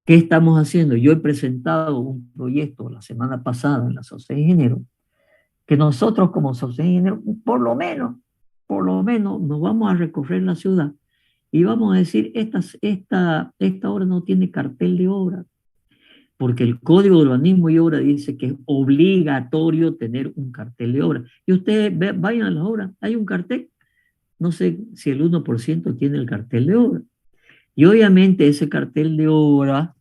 ¿Qué estamos haciendo? Yo he presentado un proyecto la semana pasada en la Sociedad de Ingenieros, que nosotros como Sociedad de Ingenieros, por lo menos, nos vamos a recorrer la ciudad y vamos a decir, esta obra no tiene cartel de obra, porque el Código de Urbanismo y Obra dice que es obligatorio tener un cartel de obra. Y ustedes vayan a la obra, hay un cartel, no sé si el 1% tiene el cartel de obra. Y obviamente ese cartel de obra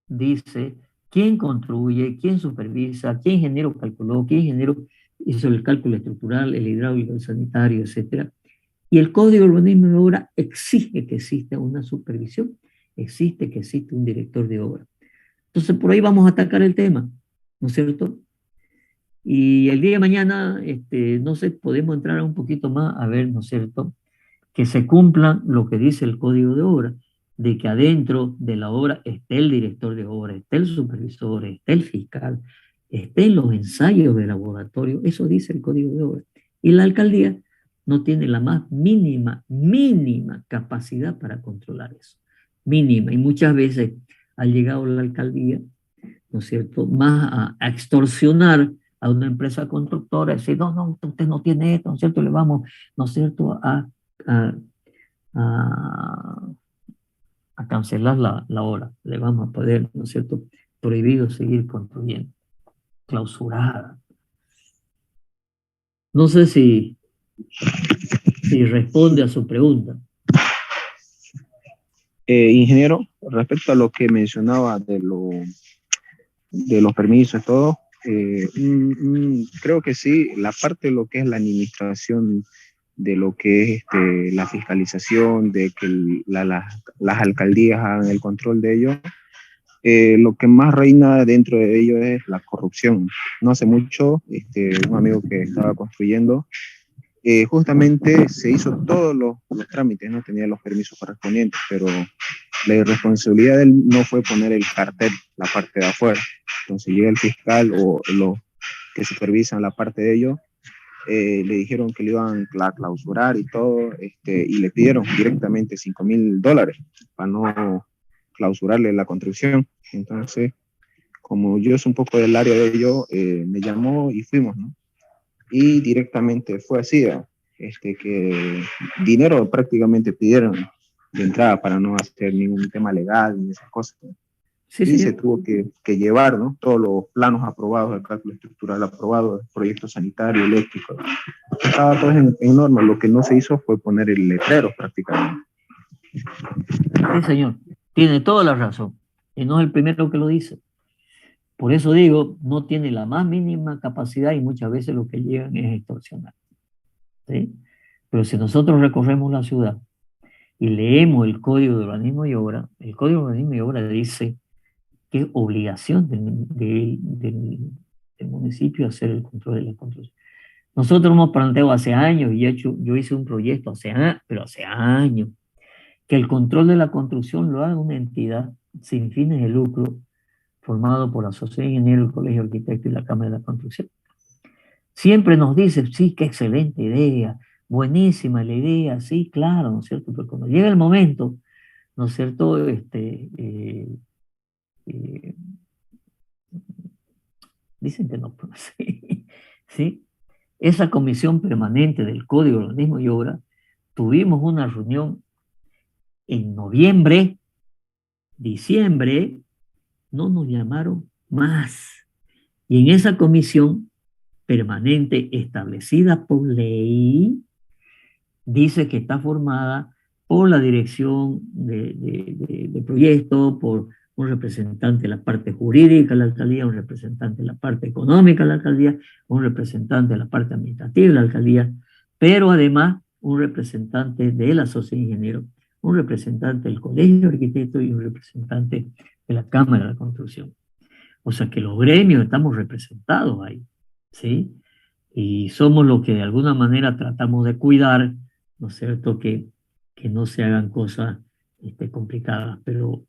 dice quién construye, quién supervisa, qué ingeniero calculó, qué ingeniero hizo el cálculo estructural, el hidráulico, el sanitario, etc. Y el Código de Urbanismo y Obra exige que exista una supervisión, exige que exista un director de obra. Entonces por ahí vamos a atacar el tema, ¿no es cierto? Y el día de mañana, no sé, podemos entrar un poquito más a ver, ¿no es cierto?, que se cumplan lo que dice el Código de Obra, de que adentro de la obra esté el director de obra, esté el supervisor, esté el fiscal, estén los ensayos de laboratorio, eso dice el Código de Obra. Y la alcaldía no tiene la más mínima capacidad para controlar eso. Mínima. Y muchas veces ha llegado la alcaldía, ¿no es cierto?, más a extorsionar a una empresa constructora, decir, no, usted no tiene esto, ¿no es cierto?, le vamos, ¿no es cierto?, a cancelar la obra, le vamos a poder, ¿no es cierto?, prohibido seguir construyendo, clausurada. No sé si responde a su pregunta. Ingeniero, respecto a lo que mencionaba de los permisos y todo, Creo que sí, la parte de lo que es la administración, de lo que es la fiscalización, de que las alcaldías hagan el control de ello, lo que más reina dentro de ello es la corrupción. No hace mucho, un amigo que estaba construyendo, justamente se hizo todos los trámites, no tenía los permisos correspondientes, pero la irresponsabilidad de él no fue poner el cartel, la parte de afuera. Entonces llega el fiscal o los que supervisan la parte de ello, le dijeron que le iban a clausurar y todo, y le pidieron directamente $5,000 para no clausurarle la construcción. Entonces, como yo soy un poco del área de ello, me llamó y fuimos, ¿no? Y directamente fue así, que dinero prácticamente pidieron de entrada para no hacer ningún tema legal ni esas cosas. Sí, y sí. se tuvo que llevar, ¿no? Todos los planos aprobados, el cálculo estructural aprobado, el proyecto sanitario, eléctrico. Estaba todo en norma. Lo que no se hizo fue poner el letrero prácticamente. Sí, señor. Tiene toda la razón. Y no es el primero que lo dice. Por eso digo, no tiene la más mínima capacidad y muchas veces lo que llegan es extorsionar. ¿Sí? Pero si nosotros recorremos la ciudad y leemos el Código de Urbanismo y Obra, el Código de Urbanismo y Obra dice que es obligación del municipio hacer el control de la construcción. Nosotros hemos planteado hace años, y yo hice un proyecto hace años, que el control de la construcción lo haga una entidad sin fines de lucro, formado por la Sociedad de Ingenieros, el Colegio de Arquitectos y la Cámara de la Construcción. Siempre nos dice, sí, qué excelente idea, buenísima la idea, sí, claro, ¿no es cierto? Pero cuando llega el momento, ¿no es cierto? Dicen que no, sí, ¿sí? Esa comisión permanente del Código de Urbanismo y Obra, tuvimos una reunión en noviembre, diciembre, no nos llamaron más. Y en esa comisión permanente establecida por ley, dice que está formada por la dirección de proyecto, por un representante de la parte jurídica de la alcaldía, un representante de la parte económica de la alcaldía, un representante de la parte administrativa de la alcaldía, pero además un representante de la Sociedad de Ingenieros, un representante del Colegio de Arquitectos y un representante de la Cámara de la Construcción. O sea que los gremios estamos representados ahí, ¿sí? Y somos los que de alguna manera tratamos de cuidar, ¿no es cierto?, que no se hagan cosas complicadas, pero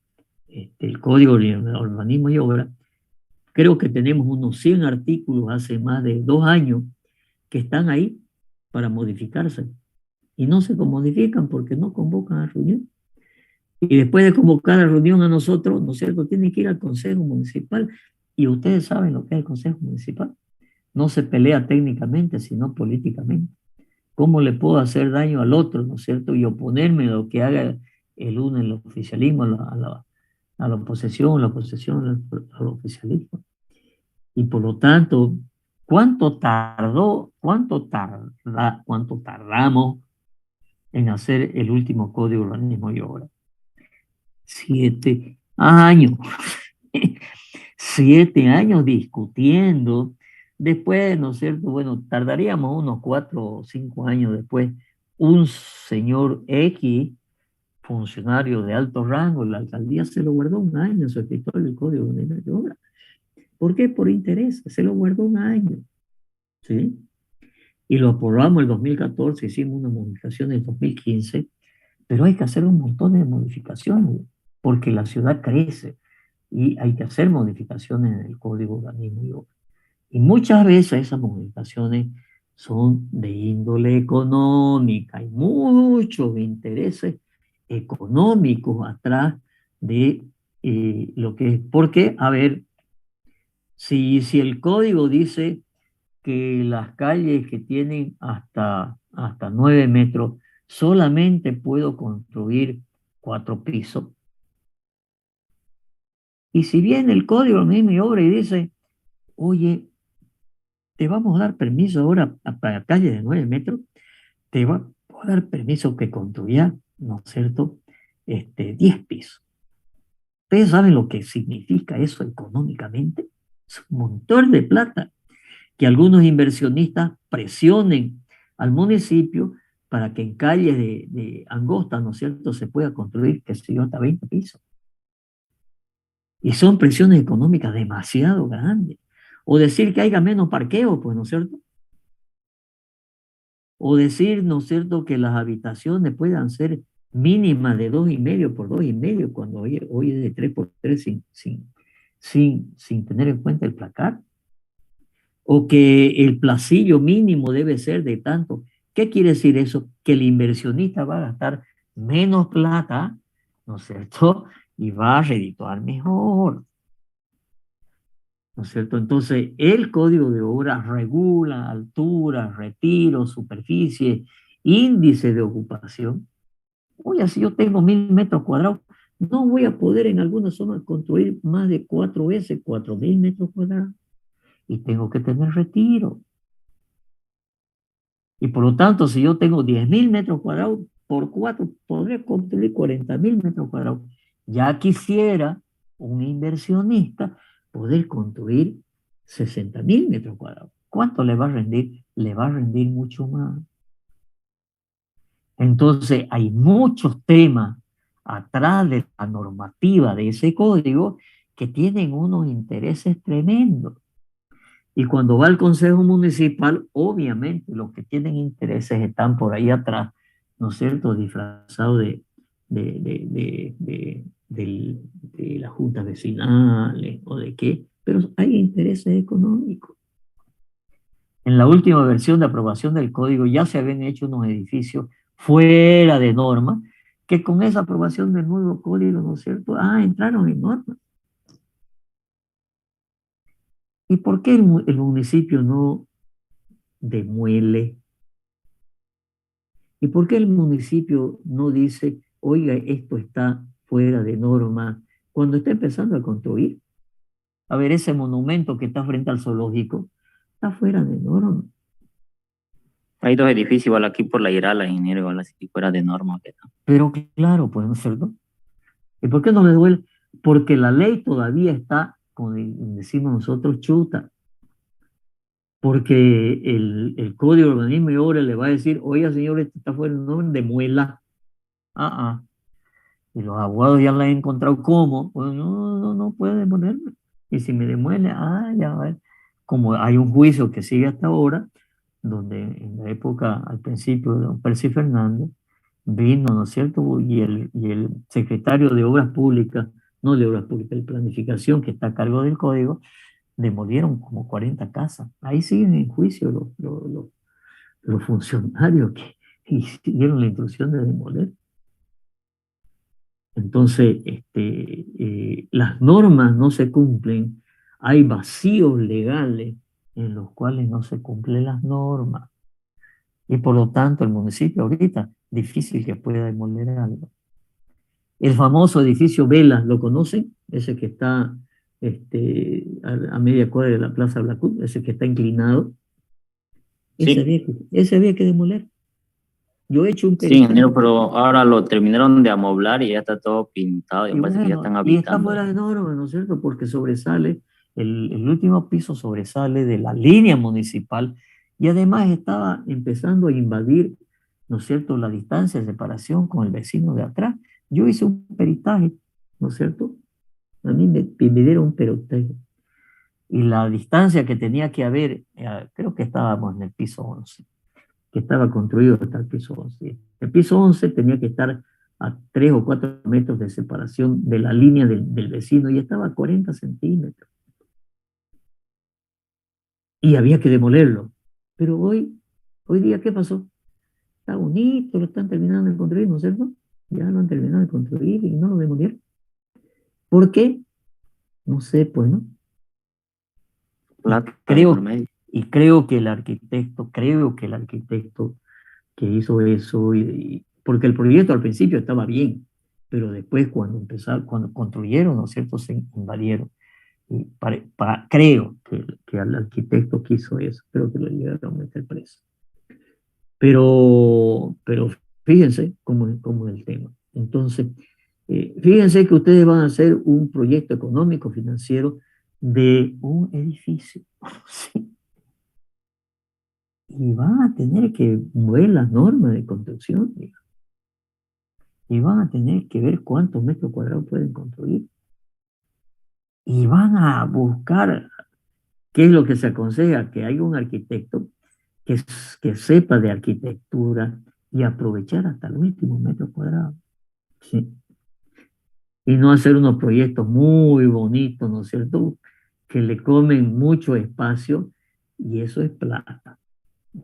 el Código de Urbanismo y Obra, creo que tenemos unos 100 artículos hace más de 2 años que están ahí para modificarse, y no se modifican porque no convocan a reunión. Y después de convocar a reunión a nosotros, ¿no es cierto?, tienen que ir al Consejo Municipal, y ustedes saben lo que es el Consejo Municipal. No se pelea técnicamente, sino políticamente. ¿Cómo le puedo hacer daño al otro, ¿no es cierto?, y oponerme a lo que haga el uno, el oficialismo, a la oposición al oficialismo? Y por lo tanto, ¿cuánto tardamos en hacer el último Código de Urbanismo y Obra? 7 años. 7 años discutiendo. Después, ¿no es cierto? Bueno, tardaríamos unos 4 o 5 años después. Un señor X, funcionario de alto rango, la alcaldía se lo guardó 1 año en su escritorio del Código de Urbanismo y Obra. ¿Por qué? Por interés. Se lo guardó 1 año. ¿Sí? Y lo aprobamos en el 2014, hicimos una modificación en el 2015, pero hay que hacer un montón de modificaciones porque la ciudad crece y hay que hacer modificaciones en el Código de Urbanismo y Obra. Y muchas veces esas modificaciones son de índole económica. Hay muchos intereses económicos atrás de lo que es. Porque, a ver, si el código dice que las calles que tienen hasta 9 metros solamente puedo construir 4 pisos. Y si viene el Código de Urbanismo y Obra y dice, oye, te vamos a dar permiso ahora para calles de 9 metros, te va a dar permiso que construya, ¿no es cierto?, 10 pisos. ¿Ustedes saben lo que significa eso económicamente? Es un montón de plata que algunos inversionistas presionen al municipio para que en calles de angostas, ¿no es cierto?, se pueda construir, qué sé yo, hasta 20 pisos. Y son presiones económicas demasiado grandes. O decir que haya menos parqueo, pues, ¿no es cierto? O decir, ¿no es cierto?, que las habitaciones puedan ser mínimas de 2,5 por 2,5, cuando hoy es de 3 por 3 sin tener en cuenta el placar. O que el placillo mínimo debe ser de tanto. ¿Qué quiere decir eso? Que el inversionista va a gastar menos plata, ¿no es cierto?, y va a redituar mejor, ¿no es cierto? Entonces, el Código de Obras regula altura, retiro, superficie, índice de ocupación. Oye, si yo tengo 1,000 metros cuadrados, no voy a poder en alguna zona construir más de 4 veces 4,000 metros cuadrados. Y tengo que tener retiro. Y por lo tanto, si yo tengo 10,000 metros cuadrados, por 4 podré construir 40,000 metros cuadrados. Ya quisiera un inversionista poder construir 60,000 metros cuadrados. ¿Cuánto le va a rendir? Le va a rendir mucho más. Entonces, hay muchos temas atrás de la normativa de ese código que tienen unos intereses tremendos. Y cuando va al Consejo Municipal, obviamente los que tienen intereses están por ahí atrás, ¿no es cierto?, disfrazados de las juntas vecinales o de qué, pero hay intereses económicos. En la última versión de aprobación del código ya se habían hecho unos edificios fuera de norma, que con esa aprobación del nuevo código, ¿no es cierto?, entraron en norma. ¿Y por qué el municipio no demuele? ¿Y por qué el municipio no dice, oiga, esto está fuera de norma, cuando está empezando a construir? A ver, ese monumento que está frente al zoológico está fuera de norma. Hay 2 edificios igual aquí por la Irala, ingeniero, igual así fuera de norma. Pero claro, pues, ¿no es cierto? ¿Y por qué no le duele? Porque la ley todavía está, como decimos nosotros, chuta. Porque el Código de Urbanismo y Obras le va a decir, oiga, señor, esto está fuera de norma, demuela. Y los abogados ya la han encontrado como, pues no puede demolerme. Y si me demuele, ya va. Como hay un juicio que sigue hasta ahora, donde en la época, al principio de don Percy Fernández, vino, ¿no es cierto? Y el secretario de Obras Públicas, no de Obras Públicas, de Planificación, que está a cargo del código, demolieron como 40 casas. Ahí siguen en juicio los funcionarios que hicieron la instrucción de demoler. Entonces, las normas no se cumplen, hay vacíos legales en los cuales no se cumplen las normas. Y por lo tanto, el municipio ahorita, difícil que pueda demoler algo. El famoso edificio Vela, ¿lo conocen? Ese que está a media cuadra de la Plaza Blacud, ese que está inclinado. Sí. Ese había que demoler. Yo he hecho un peritaje. Sí, ingeniero, pero ahora lo terminaron de amoblar y ya está todo pintado. Y parece que ya están habitando. Y está fuera de norma, ¿no es cierto? Porque sobresale, el último piso sobresale de la línea municipal y además estaba empezando a invadir, ¿no es cierto?, la distancia de separación con el vecino de atrás. Yo hice un peritaje, ¿no es cierto? A mí me pidieron un peritaje. Y la distancia que tenía que haber, creo que estábamos en el piso 11, que estaba construido hasta el piso 11. El piso 11 tenía que estar a 3 o 4 metros de separación de la línea del vecino y estaba a 40 centímetros. Y había que demolerlo. Pero hoy día, ¿qué pasó? Está bonito, lo están terminando de construir, ¿no es cierto? Ya lo han terminado de construir y no lo demolieron. ¿Por qué? No sé, pues, ¿no? Creo que el arquitecto que hizo eso, porque el proyecto al principio estaba bien, pero después cuando construyeron, ¿no es cierto?, se invadieron. Y creo que el arquitecto que hizo eso, creo que lo llegaron a meter preso. Pero fíjense cómo es el tema. Entonces, fíjense que ustedes van a hacer un proyecto económico, financiero, de un edificio. ¿Sí? Y van a tener que mover las normas de construcción, digamos. Y van a tener que ver cuántos metros cuadrados pueden construir. Y van a buscar qué es lo que se aconseja, que haya un arquitecto que sepa de arquitectura y aprovechar hasta el último metro cuadrado. ¿Sí? Y no hacer unos proyectos muy bonitos, ¿no es cierto?, que le comen mucho espacio, y eso es plata.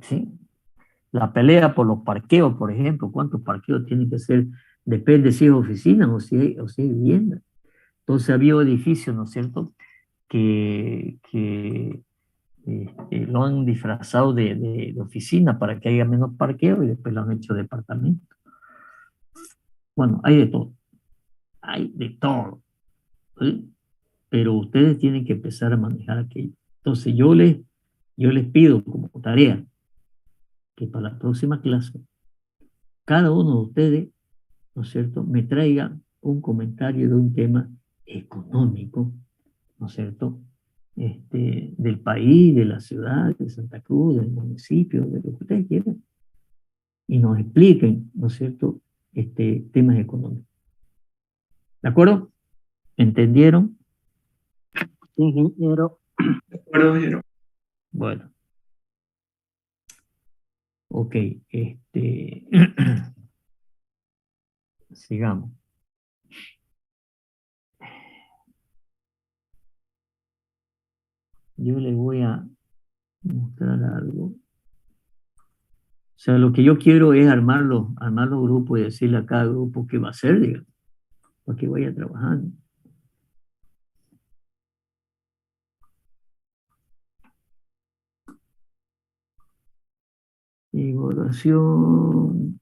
¿Sí? La pelea por los parqueos, por ejemplo, ¿cuántos parqueos tienen que ser? Depende si es oficina o si es vivienda. Entonces había edificios, ¿no es cierto?, que lo han disfrazado de oficina para que haya menos parqueo, y después lo han hecho departamento. Bueno, hay de todo. Hay de todo. ¿Sí? Pero ustedes tienen que empezar a manejar aquello. Entonces yo les pido como tarea que para la próxima clase cada uno de ustedes, ¿no es cierto?, me traiga un comentario de un tema económico, ¿no es cierto?, del país, de la ciudad, de Santa Cruz, del municipio, de lo que ustedes quieran, y nos expliquen, ¿no es cierto?, temas económicos. ¿De acuerdo? ¿Entendieron? Ingeniero. De acuerdo, ingeniero. Bueno. Ok, sigamos. Yo les voy a mostrar algo. O sea, lo que yo quiero es armar los grupos y decirle a cada grupo qué va a hacer, digamos, para que vaya trabajando. Evaluación.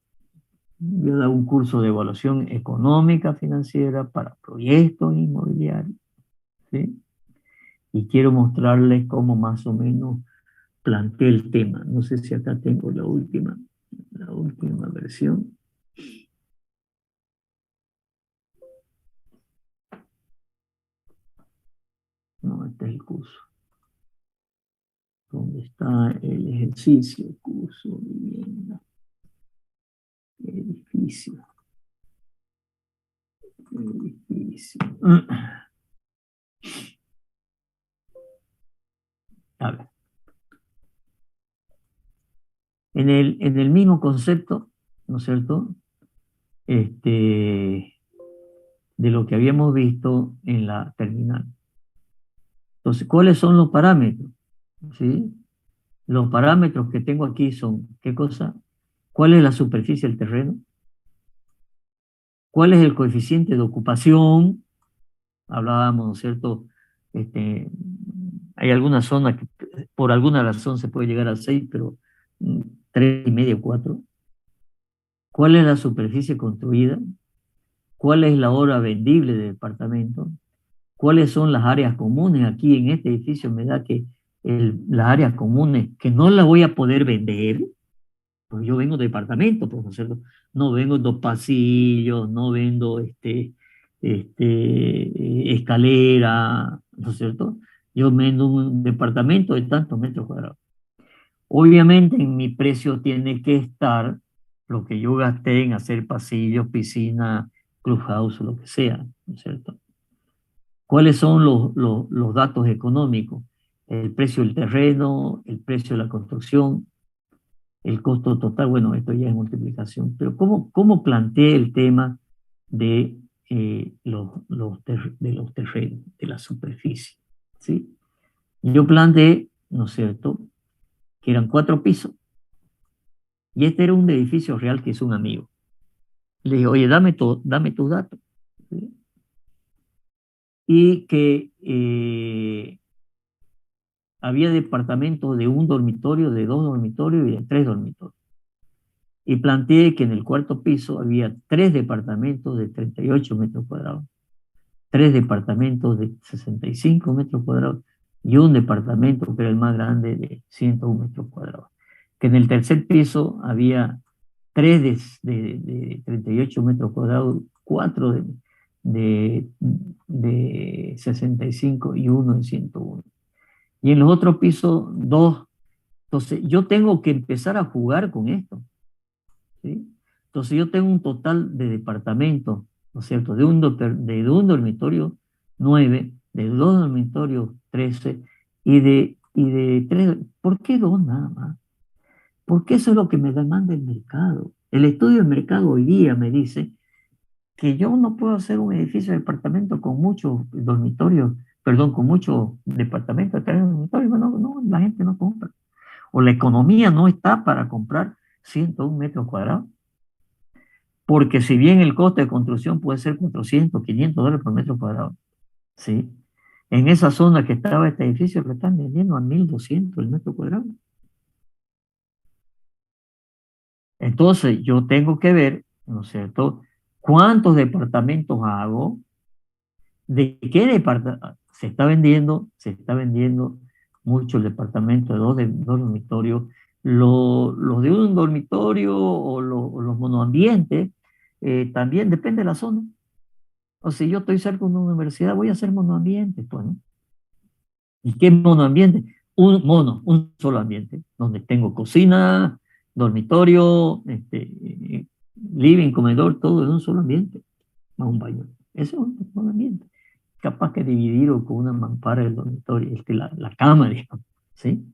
Yo he dado un curso de evaluación económica financiera para proyectos inmobiliarios, ¿sí? Y quiero mostrarles cómo más o menos planteé el tema. No sé si acá tengo la última versión. No, este es el curso. ¿Dónde está el ejercicio? Curso, vivienda, edificio. A ver. En el mismo concepto, ¿no es cierto?, de lo que habíamos visto en la terminal. Entonces, ¿cuáles son los parámetros? ¿Sí? Los parámetros que tengo aquí son, ¿qué cosa? ¿Cuál es la superficie del terreno? ¿Cuál es el coeficiente de ocupación? Hablábamos, ¿no es cierto? Hay algunas zonas que por alguna razón se puede llegar a 6, pero 3,5, 4. ¿Cuál es la superficie construida? ¿Cuál es la hora vendible del departamento? ¿Cuáles son las áreas comunes? Aquí en este edificio me da que las áreas comunes, que no las voy a poder vender, pues yo vengo de departamento, pues, ¿no es cierto? No vengo 2 pasillos, no vendo escalera, ¿no es cierto? Yo vendo un departamento de tantos metros cuadrados. Obviamente en mi precio tiene que estar lo que yo gasté en hacer pasillos, piscina, clubhouse o lo que sea, ¿no es cierto? ¿Cuáles son los datos económicos? El precio del terreno, el precio de la construcción, el costo total. Bueno, esto ya es multiplicación, pero ¿cómo planteé el tema de los terrenos, de la superficie? ¿Sí? Yo planteé, ¿no es cierto?, que eran 4 pisos, y este era un edificio real que es un amigo. Le dije, oye, dame tus datos. ¿Sí? Y que había departamentos de 1 dormitorio, de 2 dormitorios y de 3 dormitorios. Y planteé que en el 4º piso había 3 departamentos de 38 metros cuadrados, 3 departamentos de 65 metros cuadrados y un departamento, que era el más grande, de 101 metros cuadrados. Que en el 3er piso había 3 de 38 metros cuadrados, 4 de 65 y uno de 101. Y en los otros pisos, 2. Entonces, yo tengo que empezar a jugar con esto, ¿sí? Entonces, yo tengo un total de departamentos, ¿no es cierto? De un dormitorio 9, de 2 dormitorios 13 y de 3. ¿Por qué 2 nada más? Porque eso es lo que me demanda el mercado. El estudio del mercado hoy día me dice que yo no puedo hacer un edificio de departamento con muchos dormitorios, perdón, con muchos departamentos de 3 dormitorios. No, la gente no compra. O la economía no está para comprar 101 metros cuadrados. Porque si bien el coste de construcción puede ser 400, 500 dólares por metro cuadrado, ¿sí? En esa zona que estaba este edificio lo están vendiendo a 1.200 el metro cuadrado. Entonces yo tengo que ver, ¿no es cierto?, cuántos departamentos hago, de qué departamento se está vendiendo mucho el departamento de dos dormitorios, los de un dormitorio o los monoambientes, también depende de la zona. O si yo estoy cerca de una universidad, voy a hacer monoambiente, pues, ¿no? ¿Y qué monoambiente? Un solo ambiente, donde tengo cocina, dormitorio, living, comedor, todo en un solo ambiente, más un baño. Ese es un solo ambiente. Capaz que dividirlo con una mampara del dormitorio, la cama, digamos, ¿sí?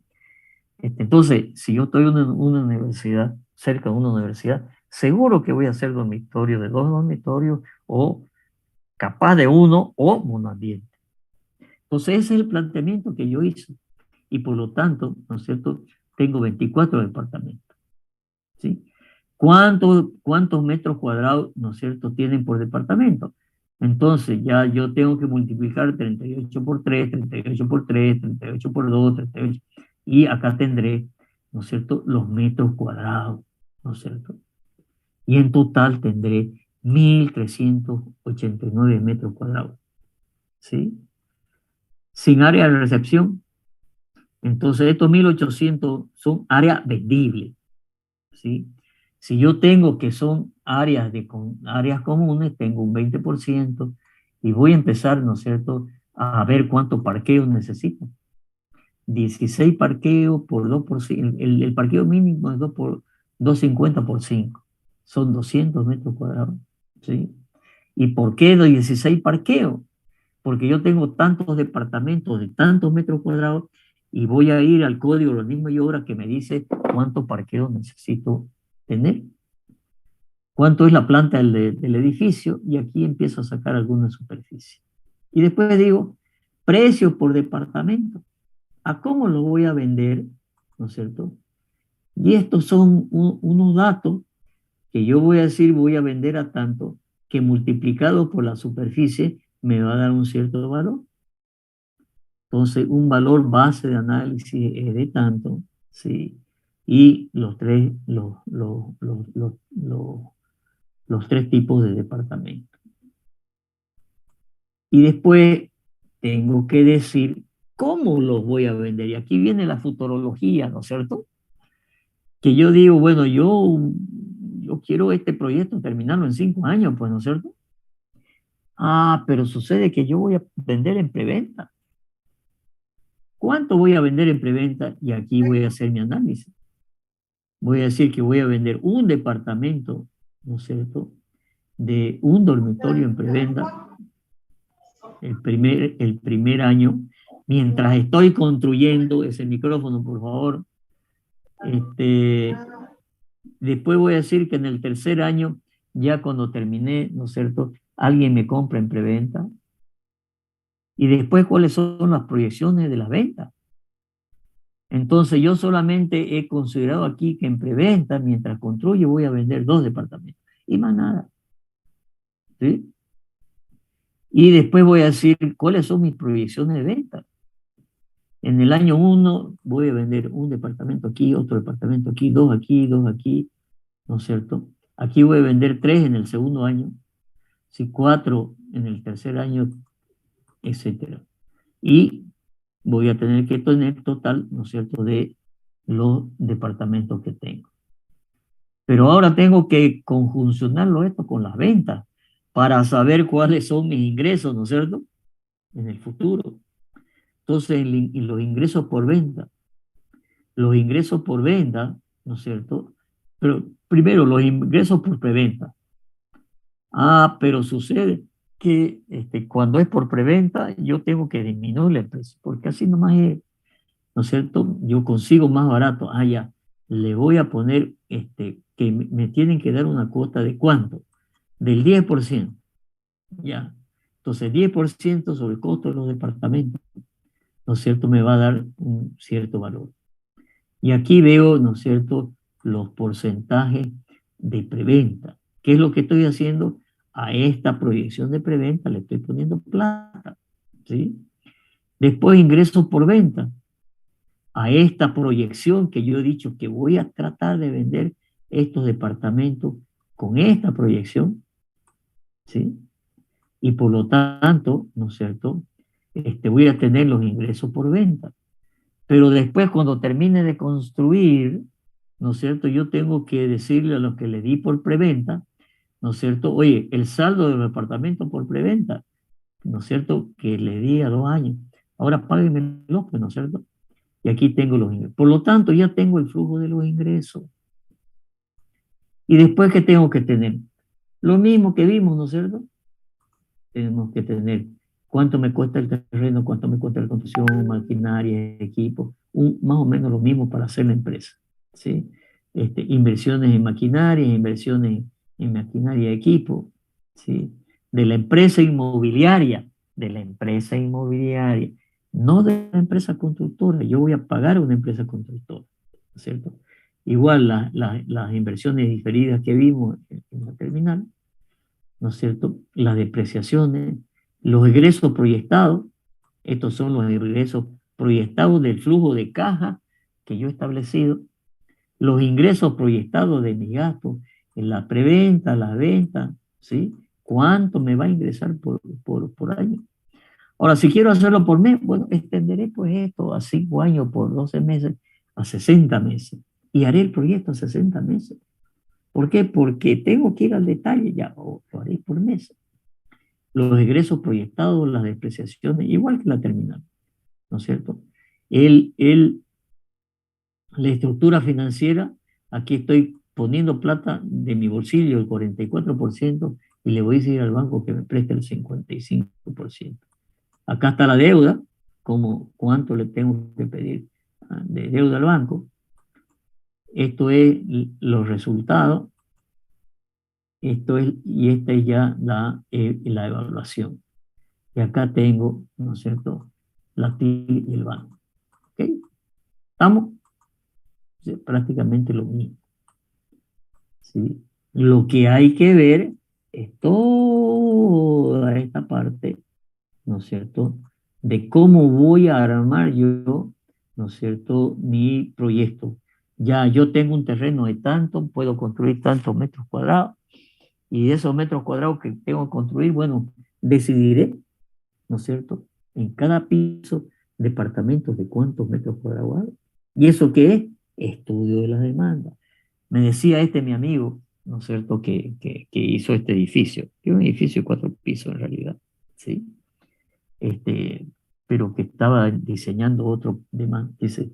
Entonces, si yo estoy en una universidad, cerca de una universidad, seguro que voy a hacer dormitorio de 2 dormitorios o capaz de 1 o monoambiente. Entonces, ese es el planteamiento que yo hice. Y por lo tanto, ¿no es cierto?, tengo 24 departamentos, ¿sí? ¿Cuántos metros cuadrados, ¿no es cierto?, tienen por departamento? Entonces, ya yo tengo que multiplicar 38 por 3, 38 por 3, 38 por 2, 38, y acá tendré, ¿no es cierto?, los metros cuadrados, ¿no es cierto? Y en total tendré 1.389 metros cuadrados, ¿sí? Sin área de recepción. Entonces, estos 1.800 son áreas vendibles, ¿sí? Si yo tengo que son áreas comunes, tengo un 20% y voy a empezar, ¿no es cierto?, a ver cuántos parqueos necesito. 16 parqueos por 2%. El parqueo mínimo es 250 por 5. Son 200 metros cuadrados, ¿sí? ¿Y por qué 16 parqueos? Porque yo tengo tantos departamentos de tantos metros cuadrados y voy a ir al código de urbanismo y obra que me dice cuántos parqueos necesito tener, cuánto es la planta del edificio, y aquí empiezo a sacar alguna superficie. Y después digo, precio por departamento, ¿a cómo lo voy a vender? ¿No es cierto? Y estos son unos datos que yo voy a decir, voy a vender a tanto, que multiplicado por la superficie me va a dar un cierto valor. Entonces, un valor base de análisis es de tanto, ¿sí? Y los tres tipos de departamentos. Y después tengo que decir cómo los voy a vender. Y aquí viene la futurología, ¿no es cierto? Que yo digo, bueno, yo quiero este proyecto terminarlo en 5 años, pues, ¿no es cierto? Ah, pero sucede que yo voy a vender en preventa. ¿Cuánto voy a vender en preventa? Y aquí voy a hacer mi análisis. Voy a decir que voy a vender un departamento, ¿no es cierto?, de un dormitorio en preventa el primer año, mientras estoy construyendo ese micrófono, por favor. Después voy a decir que en el tercer año, ya cuando terminé, ¿no es cierto?, alguien me compra en preventa. Y después, ¿cuáles son las proyecciones de las ventas? Entonces, yo solamente he considerado aquí que en preventa, mientras construyo, voy a vender 2 departamentos. Y más nada. ¿Sí? Y después voy a decir cuáles son mis proyecciones de venta. En el año 1 voy a vender un departamento aquí, otro departamento aquí, 2 aquí, 2 aquí, ¿no es cierto? Aquí voy a vender 3 en el segundo año, 4 en el tercer año, etcétera. Y voy a tener que tener total, ¿no es cierto?, de los departamentos que tengo. Pero ahora tengo que conjuncionarlo esto con las ventas, para saber cuáles son mis ingresos, ¿no es cierto? En el futuro. Entonces, y los ingresos por venta. Los ingresos por venta, ¿no es cierto? Pero primero, los ingresos por preventa. Ah, pero sucede que cuando es por preventa, yo tengo que disminuir el precio, porque así nomás es, ¿no es cierto? Yo consigo más barato. Ah, ya, le voy a poner que me tienen que dar una cuota de ¿cuánto? Del 10%. Ya. Entonces, 10% sobre el costo de los departamentos, ¿no es cierto? Me va a dar un cierto valor. Y aquí veo, ¿no es cierto?, los porcentajes de preventa. ¿Qué es lo que estoy haciendo? A esta proyección de preventa le estoy poniendo plata, ¿sí? Después ingresos por venta. A esta proyección que yo he dicho que voy a tratar de vender estos departamentos con esta proyección, ¿sí? Y por lo tanto, ¿no es cierto?, voy a tener los ingresos por venta. Pero después, cuando termine de construir, ¿no es cierto?, yo tengo que decirle a los que le di por preventa, ¿no es cierto?, oye, el saldo del departamento por preventa, ¿no es cierto?, que le di a 2 años. Ahora páguenmelo, pues, ¿no es cierto? Y aquí tengo los ingresos. Por lo tanto, ya tengo el flujo de los ingresos. Y después, ¿qué tengo que tener? Lo mismo que vimos, ¿no es cierto? Tenemos que tener cuánto me cuesta el terreno, cuánto me cuesta la construcción, maquinaria, equipo, más o menos lo mismo para hacer la empresa, ¿sí? Inversiones en maquinaria, inversiones en maquinaria y equipo, ¿sí? De la empresa inmobiliaria, no de la empresa constructora. Yo voy a pagar a una empresa constructora, ¿no es cierto? Igual las inversiones diferidas que vimos en la terminal, ¿no es cierto? Las depreciaciones, los ingresos proyectados, estos son los ingresos proyectados del flujo de caja que yo he establecido, los ingresos proyectados de mis gastos en la preventa, la venta, ¿sí? ¿Cuánto me va a ingresar por año? Ahora, si quiero hacerlo por mes, bueno, extenderé pues esto a 5 años por 12 meses, a 60 meses, y haré el proyecto a 60 meses. ¿Por qué? Porque tengo que ir al detalle, ya lo haré por mes. Los ingresos proyectados, las depreciaciones, igual que la terminal, ¿no es cierto? La estructura financiera, aquí estoy poniendo plata de mi bolsillo, el 44%, y le voy a decir al banco que me preste el 55%. Acá está la deuda, como cuánto le tengo que pedir de deuda al banco. Esto es los resultados. Y esta es ya la evaluación. Y acá tengo, ¿no es cierto?, la TIC y el banco. ¿Ok? ¿Estamos? Sí, prácticamente lo mismo. ¿Sí? Lo que hay que ver es toda esta parte, ¿no es cierto?, de cómo voy a armar yo, ¿no es cierto?, mi proyecto. Ya yo tengo un terreno de tanto, puedo construir tantos metros cuadrados, y de esos metros cuadrados que tengo que construir, bueno, decidiré, ¿no es cierto?, en cada piso, departamentos de cuántos metros cuadrados hay. ¿Y eso qué es? Estudio de la demanda. Me decía mi amigo, ¿no es cierto?, que hizo este edificio, que es un edificio de 4 pisos en realidad, ¿sí? Pero que estaba diseñando otro demanda. Dice,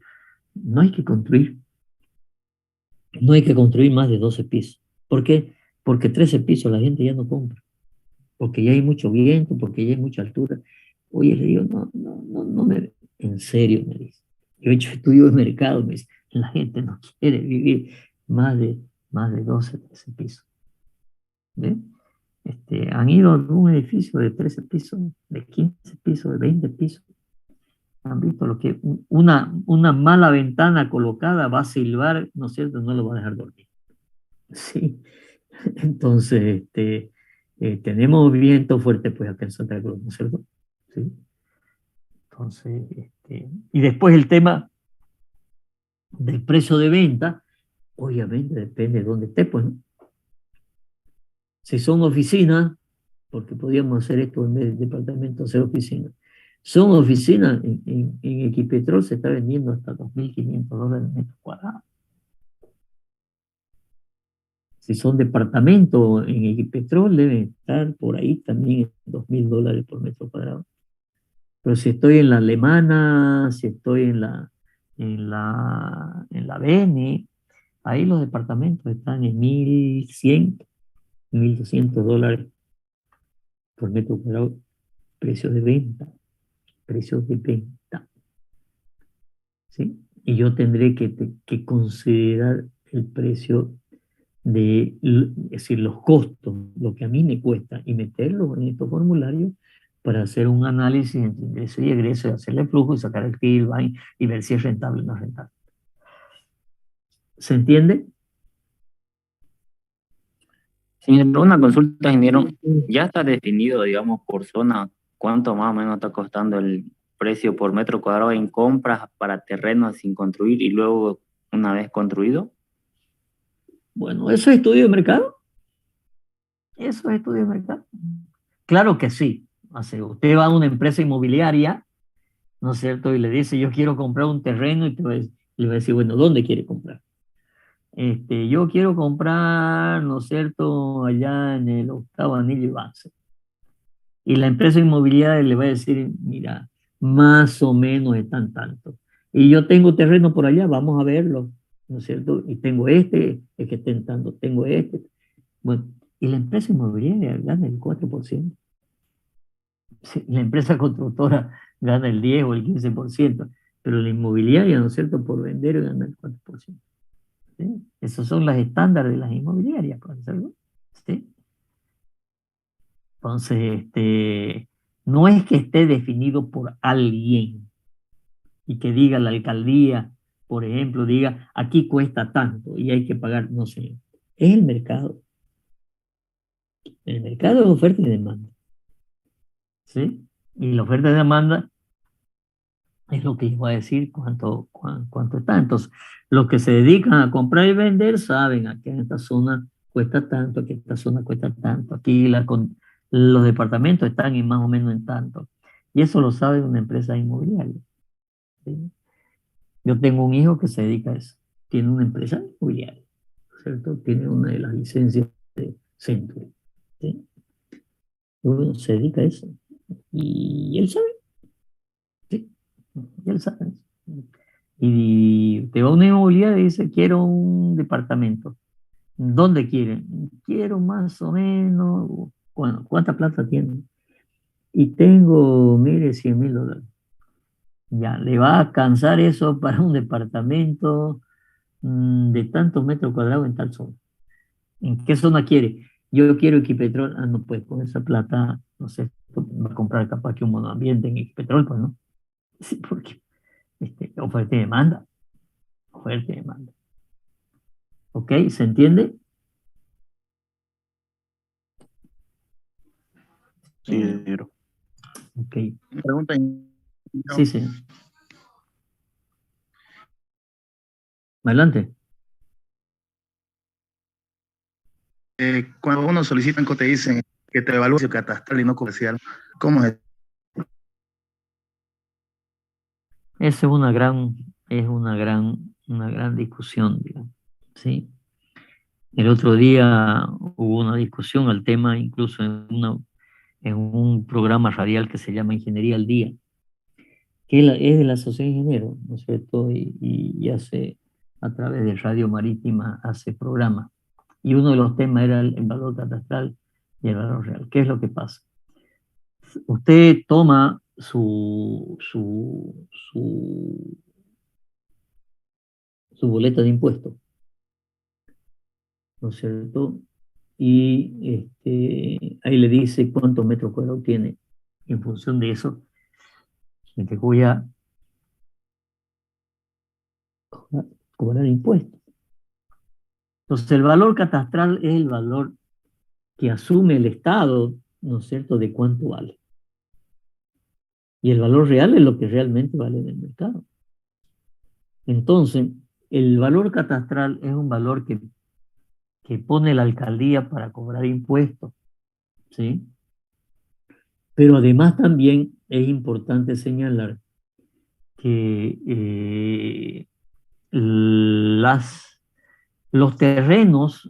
no hay que construir más de 12 pisos. ¿Por qué? Porque 13 pisos la gente ya no compra, porque ya hay mucho viento, porque ya hay mucha altura. Oye, le digo, no en serio, me dice. Yo he hecho estudios de mercado, me dice, la gente no quiere vivir más de 12, 13 pisos. ¿Ve? Han ido a un edificio de 13 pisos, de 15 pisos, de 20 pisos. Han visto lo que una mala ventana colocada va a silbar, ¿no es cierto? No lo va a dejar dormir. Sí. Entonces, tenemos viento fuerte pues acá en Santa Cruz, ¿no es cierto? Sí. Entonces, y después el tema del precio de venta, obviamente depende de dónde esté, pues, ¿no? Si son oficinas, porque podríamos hacer esto en vez de departamento, hacer oficinas. Son oficinas, en Equipetrol se está vendiendo hasta $2.500 el metro cuadrado. Si son departamentos en Equipetrol, deben estar por ahí también en $2.000 por metro cuadrado. Pero si estoy en la Alemana, si estoy en la Beni, ahí los departamentos están en $1.100, $1.200 por metro cuadrado, precios de venta, ¿sí? Y yo tendré que considerar el precio es decir, los costos, lo que a mí me cuesta, y meterlo en estos formularios para hacer un análisis entre ingreso y egreso, y hacerle flujo y sacar el PIB y ver si es rentable o no es rentable. ¿Se entiende? Sí, una consulta, ingeniero. Ya está definido, digamos, por zona, cuánto más o menos está costando el precio por metro cuadrado en compras para terrenos sin construir y luego una vez construido. Bueno, ¿eso es estudio de mercado? ¿Eso es estudio de mercado? Claro que sí. O sea, usted va a una empresa inmobiliaria, ¿no es cierto? Y le dice, yo quiero comprar un terreno, y le va a decir, bueno, ¿dónde quiere comprar? Yo quiero comprar, ¿no es cierto?, allá en el 8º anillo y Banzer. Y la empresa inmobiliaria le va a decir, mira, más o menos están tanto. Y yo tengo terreno por allá, vamos a verlo, ¿no es cierto? Y tengo es que estén tanto, tengo este. Bueno, y la empresa inmobiliaria gana el 4%. Sí, la empresa constructora gana el 10 o el 15%, pero la inmobiliaria, ¿no es cierto?, por vender gana el 4%. ¿Sí? Esos son los estándares de las inmobiliarias, profesor, ¿no? ¿Sí? Entonces, no es que esté definido por alguien y que diga la alcaldía, por ejemplo, diga, aquí cuesta tanto y hay que pagar, no sé. Es el mercado. El mercado es oferta y demanda. ¿Sí? Y la oferta y demanda es lo que yo voy a decir cuánto está. Entonces, los que se dedican a comprar y vender saben que en esta zona cuesta tanto, aquí esta zona cuesta tanto, aquí los departamentos están más o menos en tanto. Y eso lo sabe una empresa inmobiliaria. ¿Sí? Yo tengo un hijo que se dedica a eso. Tiene una empresa inmobiliaria, ¿cierto? Tiene una de las licencias de Century. ¿Sí? Bueno, se dedica a eso. Y él sabe. ¿Sí? Él sabe. Y te va a una inmobiliaria y dice, quiero un departamento. ¿Dónde quieren? Quiero más o menos, bueno, ¿cuánta plata tienen? Y tengo, mire, $100.000. Ya, le va a alcanzar eso para un departamento de tantos metros cuadrados en tal zona. ¿En qué zona quiere? Yo quiero Equipetrol. Ah, no, pues con esa plata, no sé, va a comprar capaz que un monoambiente en Equipetrol, pues no. Sí, porque oferta y demanda. Oferta y demanda. ¿Ok? ¿Se entiende? Sí, ingeniero. Ok. Pregunta. Sí, señor. Adelante. Cuando uno solicita en te dicen que te evalúe su catastral y no comercial, ¿cómo es? Esa es una gran discusión, digamos, ¿sí? El otro día hubo una discusión al tema, incluso en un programa radial que se llama Ingeniería al Día, que es de la Sociedad de Ingenieros, ¿no es cierto? Y hace, a través de Radio Marítima, hace programa. Y uno de los temas era el valor catastral y el valor real. ¿Qué es lo que pasa? Usted toma su boleta de impuestos, ¿no es cierto? Y ahí le dice cuántos metros cuadrados tiene. En función de eso, le voy a cobrar impuestos. Entonces, el valor catastral es el valor que asume el Estado, ¿no es cierto?, de cuánto vale. Y el valor real es lo que realmente vale en el mercado. Entonces, el valor catastral es un valor que pone la alcaldía para cobrar impuestos, ¿sí? Pero además también es importante señalar que las Los terrenos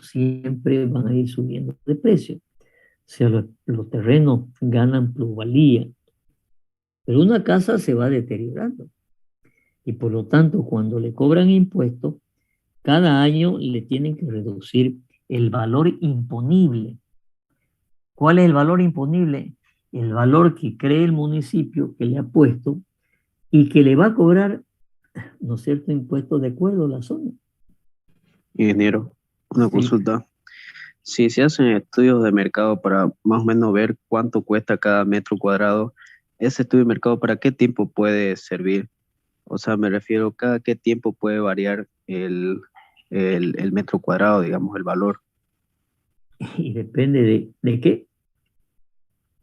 siempre van a ir subiendo de precio. O sea, los terrenos ganan plusvalía. Pero una casa se va deteriorando. Y por lo tanto, cuando le cobran impuestos, cada año le tienen que reducir el valor imponible. ¿Cuál es el valor imponible? El valor que cree el municipio que le ha puesto y que le va a cobrar, ¿no es cierto?, impuestos de acuerdo a la zona. Ingeniero, una consulta. Si se hacen estudios de mercado para más o menos ver cuánto cuesta cada metro cuadrado, ¿ese estudio de mercado para qué tiempo puede servir? O sea, me refiero, ¿cada qué tiempo puede variar el metro cuadrado, digamos, el valor? Y depende de qué,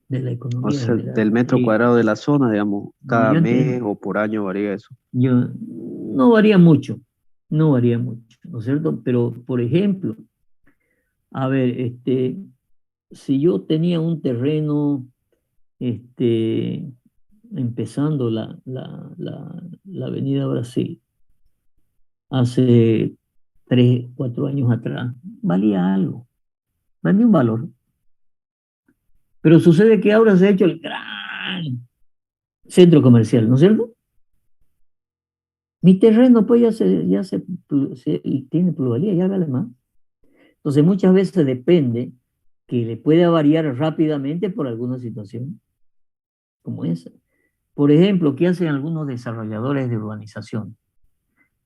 de la economía. O sea, general. del metro cuadrado de la zona, digamos, cada yo mes entiendo. o por año varía eso. No varía mucho, ¿no es cierto? Pero, por ejemplo, a ver, si yo tenía un terreno, empezando la Avenida Brasil, hace 3, 4 años atrás, valía algo, valía un valor. Pero sucede que ahora se ha hecho el gran centro comercial, ¿no es cierto? Mi terreno pues ya tiene plusvalía, ya vale más. Entonces muchas veces depende que le pueda variar rápidamente por alguna situación como esa. Por ejemplo, ¿qué hacen algunos desarrolladores de urbanización?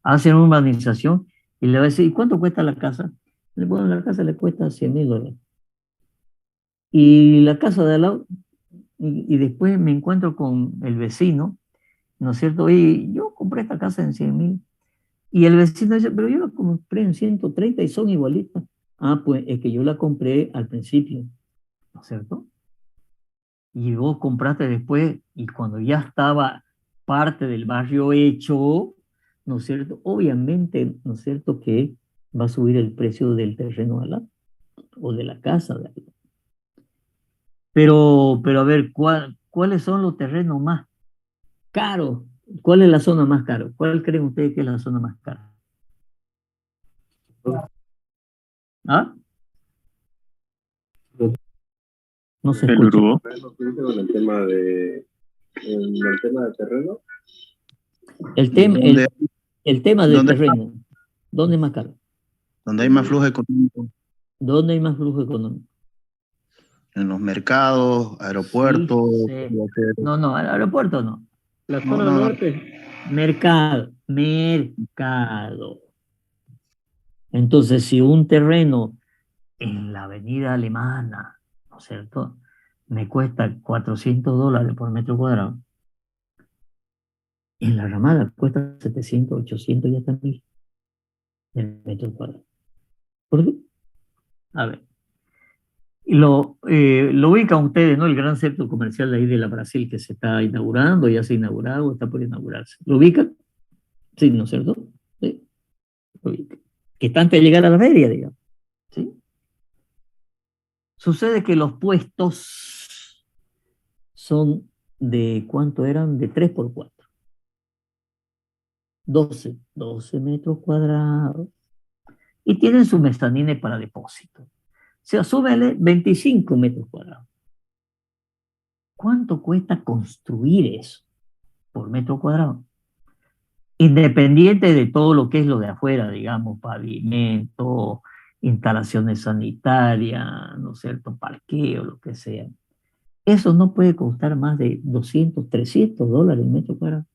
Hacen una urbanización y le va a decir, ¿y cuánto cuesta la casa? Bueno, la casa le cuesta $100,000. Y la casa de al lado, y después me encuentro con el vecino, ¿no es cierto? Y yo compré esta casa en 100,000. Y el vecino dice, pero yo la compré en 130 y son igualitas. Ah, pues es que yo la compré al principio, ¿no es cierto? Y vos compraste después, y cuando ya estaba parte del barrio hecho, ¿no es cierto? Obviamente, ¿no es cierto?, que va a subir el precio del terreno al lado, o de la casa de al lado. Pero a ver, ¿cuáles son los terrenos más caros? ¿Cuál es la zona más cara? ¿Cuál creen ustedes que es la zona más cara? ¿Ah? No se escucha. El tema de terreno. El tema del terreno. ¿Dónde es más caro? Donde hay más flujo económico. ¿Dónde hay más flujo económico? En los mercados, aeropuertos. Sí. No, al aeropuerto no. La zona norte. Mercado. Entonces, si un terreno en la avenida Alemana, ¿no es cierto?, me cuesta $400 por metro cuadrado, en la Ramada cuesta 700, 800 y hasta 1,000 el metro cuadrado. ¿Por qué? A ver. Lo ubican ustedes, ¿no? El gran centro comercial de ahí de la Brasil que se está inaugurando, ya se ha inaugurado, está por inaugurarse. ¿Lo ubican? Sí, ¿no es cierto? Sí. Lo ubican. Que está antes de llegar a la feria, digamos. ¿Sí? Sucede que los puestos son de, ¿cuánto eran? De 3x4. 12 metros cuadrados. Y tienen sus mezanines para depósito. O sea, súbele 25 metros cuadrados. ¿Cuánto cuesta construir eso por metro cuadrado? Independiente de todo lo que es lo de afuera, digamos, pavimento, instalaciones sanitarias, ¿no es cierto?, parqueo, lo que sea. Eso no puede costar más de $200, $300 el metro cuadrado.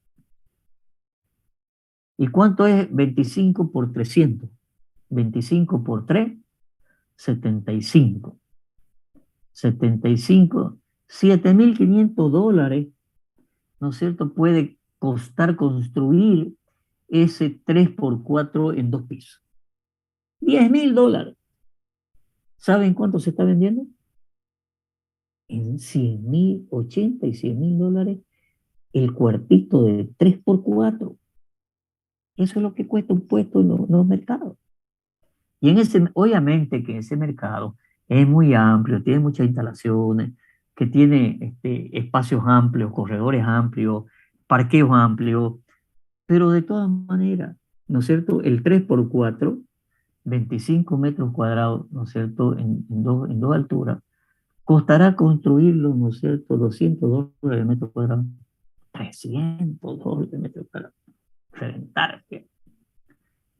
¿Y cuánto es 25 por 300? 25 por 3, 75. 75, $7,500, ¿no es cierto?, puede costar construir ese 3x4 en 2 pisos. $10,000. ¿Saben cuánto se está vendiendo? En 100,000, 80 y $100,000 el cuartito de 3x4. Eso es lo que cuesta un puesto en los mercados. Y obviamente que ese mercado es muy amplio, tiene muchas instalaciones, que tiene espacios amplios, corredores amplios, parqueos amplios, pero de todas maneras, ¿no es cierto? El 3x4, 25 metros cuadrados, ¿no es cierto? En dos alturas, costará construirlo, ¿no es cierto? $200 el metro cuadrado. $300 el metro cuadrado. Reventar.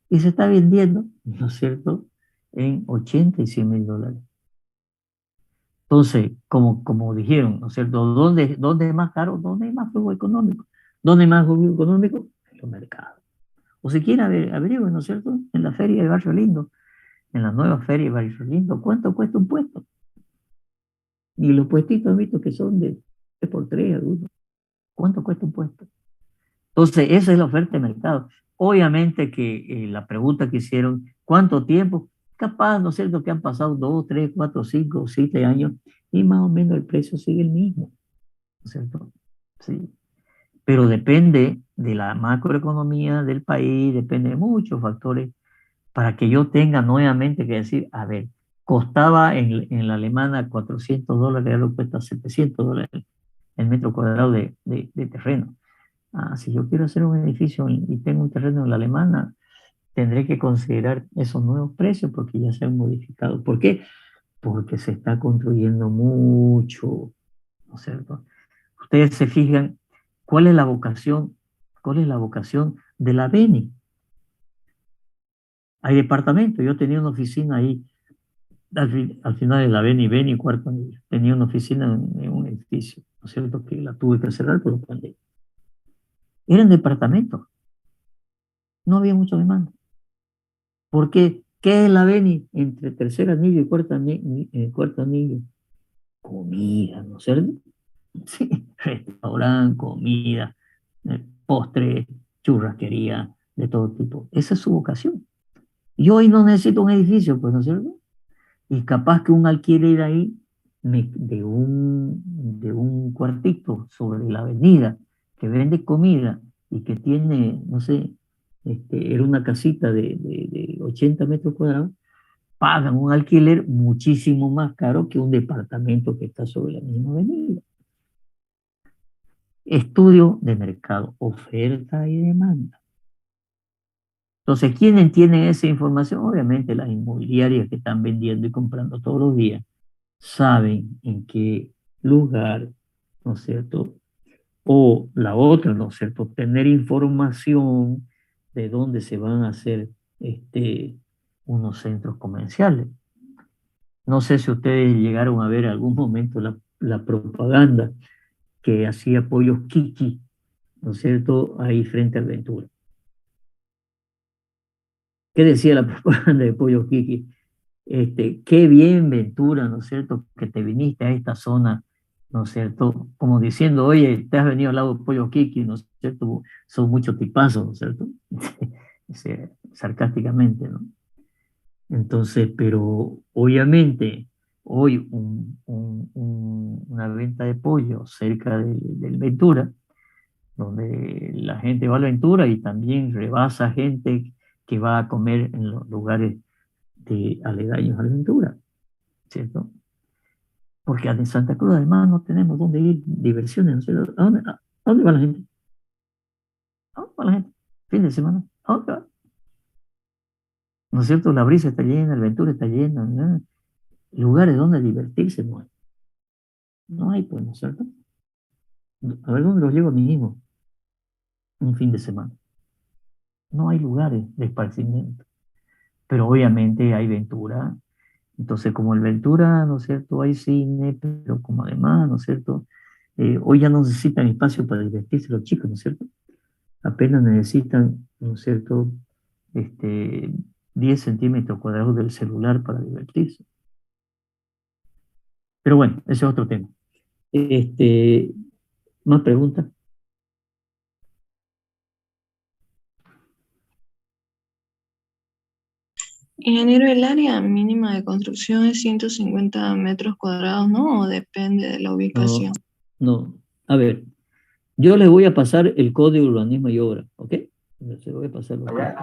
Y se está vendiendo, ¿no es cierto?, en 80 y 100 mil dólares. Entonces, como dijeron, ¿no es cierto?, ¿dónde es más caro? ¿Dónde hay más flujo económico? ¿Dónde hay más flujo económico? En los mercados. O si quieren averigüen, ¿no es cierto?, en la feria de Barrio Lindo, en la nueva feria de Barrio Lindo, ¿cuánto cuesta un puesto? Y los puestitos han visto que son de 3x3 algunos. ¿Cuánto cuesta un puesto? Entonces, esa es la oferta de mercado. Obviamente que la pregunta que hicieron, ¿cuánto tiempo? Capaz, ¿no es cierto?, que han pasado 2, 3, 4, 5, 7 años y más o menos el precio sigue el mismo, ¿no es cierto? Sí. Pero depende de la macroeconomía del país, depende de muchos factores para que yo tenga nuevamente que decir, a ver, costaba en la alemana $400, ya lo cuesta $700 el metro cuadrado de terreno. Si yo quiero hacer un edificio y tengo un terreno en la alemana, tendré que considerar esos nuevos precios porque ya se han modificado. ¿Por qué? Porque se está construyendo mucho, ¿no es cierto? Ustedes se fijan, ¿cuál es la vocación de la Beni? Hay departamentos, yo tenía una oficina ahí, al final de la Beni cuarto anillo, tenía una oficina en un edificio, ¿no es cierto?, que la tuve que cerrar por la pandemia. Eran departamentos, no había mucha demanda. ¿Por qué? ¿Qué es la Beni entre tercer anillo y cuarto anillo? Comida, ¿no es cierto? Sí, restaurante, comida, postres, churrasquería, de todo tipo. Esa es su vocación. Y hoy no necesito un edificio, pues, ¿no es cierto? Y capaz que un alquiler ahí de un cuartito sobre la avenida que vende comida y que tiene, no sé, era una casita de 80 metros cuadrados, pagan un alquiler muchísimo más caro que un departamento que está sobre la misma avenida. Estudio de mercado, oferta y demanda. Entonces, ¿quiénes tienen esa información? Obviamente las inmobiliarias que están vendiendo y comprando todos los días saben en qué lugar, ¿no es cierto? O la otra, ¿no es cierto?, tener información de dónde se van a hacer unos centros comerciales. No sé si ustedes llegaron a ver algún momento la propaganda que hacía Pollos Kiki, ¿no es cierto?, ahí frente a Ventura. ¿Qué decía la propaganda de Pollos Kiki? Qué bien, Ventura, ¿no es cierto?, que te viniste a esta zona, ¿no es cierto?, como diciendo, oye, te has venido al lado de Pollo Kiki, ¿no es cierto?, son muchos tipazos, ¿no es cierto? Sarcásticamente, ¿no? Entonces, pero obviamente, hoy una venta de pollo cerca del Ventura, donde la gente va a la Ventura y también rebasa gente que va a comer en los lugares aledaños a la Ventura, ¿cierto? Porque en Santa Cruz además no tenemos dónde ir, diversiones, no sé, ¿a dónde va la gente? ¿A dónde va la gente? Fin de semana, ¿a dónde va? ¿No es cierto? La Brisa está llena, el Ventura está llena, ¿no? Lugares donde divertirse no hay. No hay, pues, ¿no es cierto? A ver dónde los llevo a mis hijos un fin de semana. No hay lugares de esparcimiento. Pero obviamente hay Ventura. Entonces, como el Ventura, ¿no es cierto?, hay cine, pero como además, ¿no es cierto?, hoy ya no necesitan espacio para divertirse los chicos, ¿no es cierto? Apenas necesitan, ¿no es cierto?, 10 centímetros cuadrados del celular para divertirse. Pero bueno, ese es otro tema. ¿Más preguntas? Ingeniero, el área mínima de construcción es 150 metros cuadrados, ¿no? ¿O depende de la ubicación? No. A ver, yo les voy a pasar el código de urbanismo y obra, ¿ok? Les voy a pasar los códigos.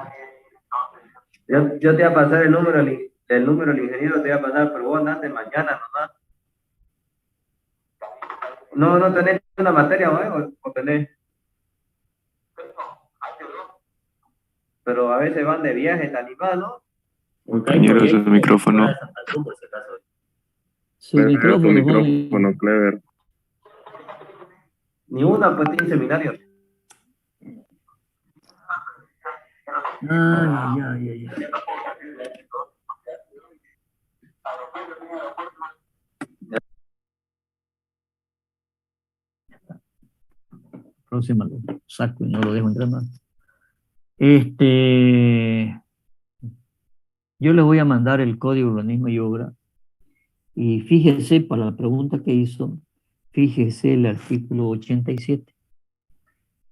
Yo te voy a pasar el número del ingeniero, te voy a pasar, pero vos andate mañana nomás. No tenés una materia, ¿o tenés? pero a veces van de viaje tan y mal, ¿no? Compañero, su micrófono. Su micrófono, joven. Clever. Ni una, pues, tiene seminario. Ay, ay, ay, ay. Próxima lo saco y no lo dejo entrar más. Yo les voy a mandar el Código de Urbanismo y Obra. Y fíjese, para la pregunta que hizo, fíjese el artículo 87.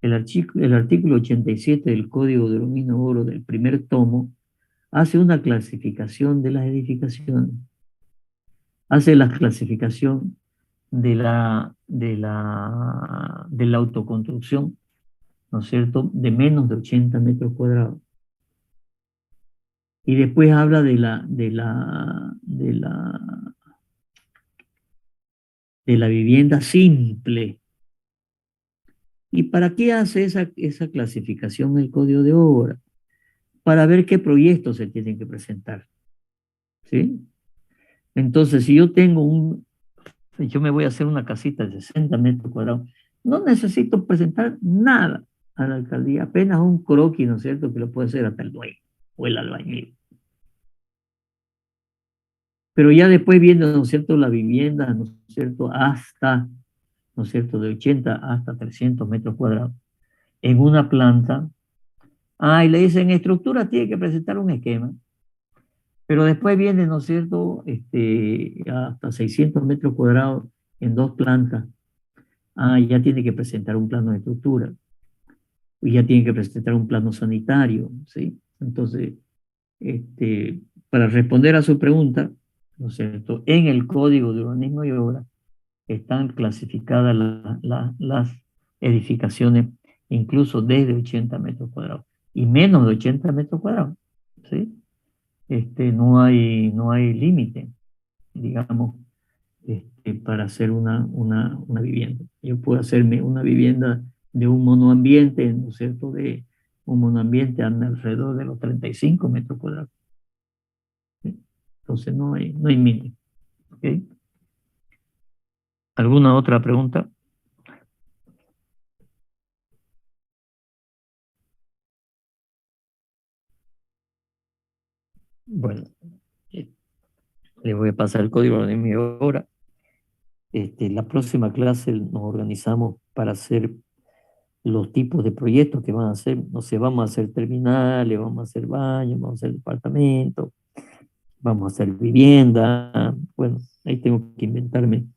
El artículo 87 del Código de Urbanismo y Obra del primer tomo hace una clasificación de las edificaciones. Hace la clasificación de la autoconstrucción, ¿no es cierto?, de menos de 80 metros cuadrados. Y después habla de la vivienda simple. ¿Y para qué hace esa clasificación el Código de Obra? Para ver qué proyectos se tienen que presentar. ¿Sí? Entonces, si yo me voy a hacer una casita de 60 metros cuadrados, no necesito presentar nada a la alcaldía, apenas un croquis, ¿no es cierto?, que lo puede hacer hasta el dueño o el albañil. Pero ya después viene, ¿no es cierto?, la vivienda, ¿no es cierto?, hasta, ¿no es cierto?, de 80 hasta 300 metros cuadrados, en una planta. Y le dicen, estructura tiene que presentar un esquema. Pero después viene, ¿no es cierto?, hasta 600 metros cuadrados en 2 plantas. Ya tiene que presentar un plano de estructura. Y ya tiene que presentar un plano sanitario, ¿sí? Entonces, para responder a su pregunta, ¿no es cierto?, en el Código de Urbanismo y Obra están clasificadas las edificaciones incluso desde 80 metros cuadrados y menos de 80 metros cuadrados, ¿sí? No hay límite, digamos, para hacer una vivienda. Yo puedo hacerme una vivienda de un monoambiente, ¿no es cierto?, de un monoambiente alrededor de los 35 metros cuadrados. ¿Sí? Entonces no hay límite. ¿Okay? ¿Alguna otra pregunta? Bueno, le voy a pasar el código de mi hora. La próxima clase nos organizamos para hacer los tipos de proyectos que van a hacer. No sé, vamos a hacer terminales, vamos a hacer baños, vamos a hacer departamentos, vamos a hacer vivienda. Bueno, ahí tengo que inventarme.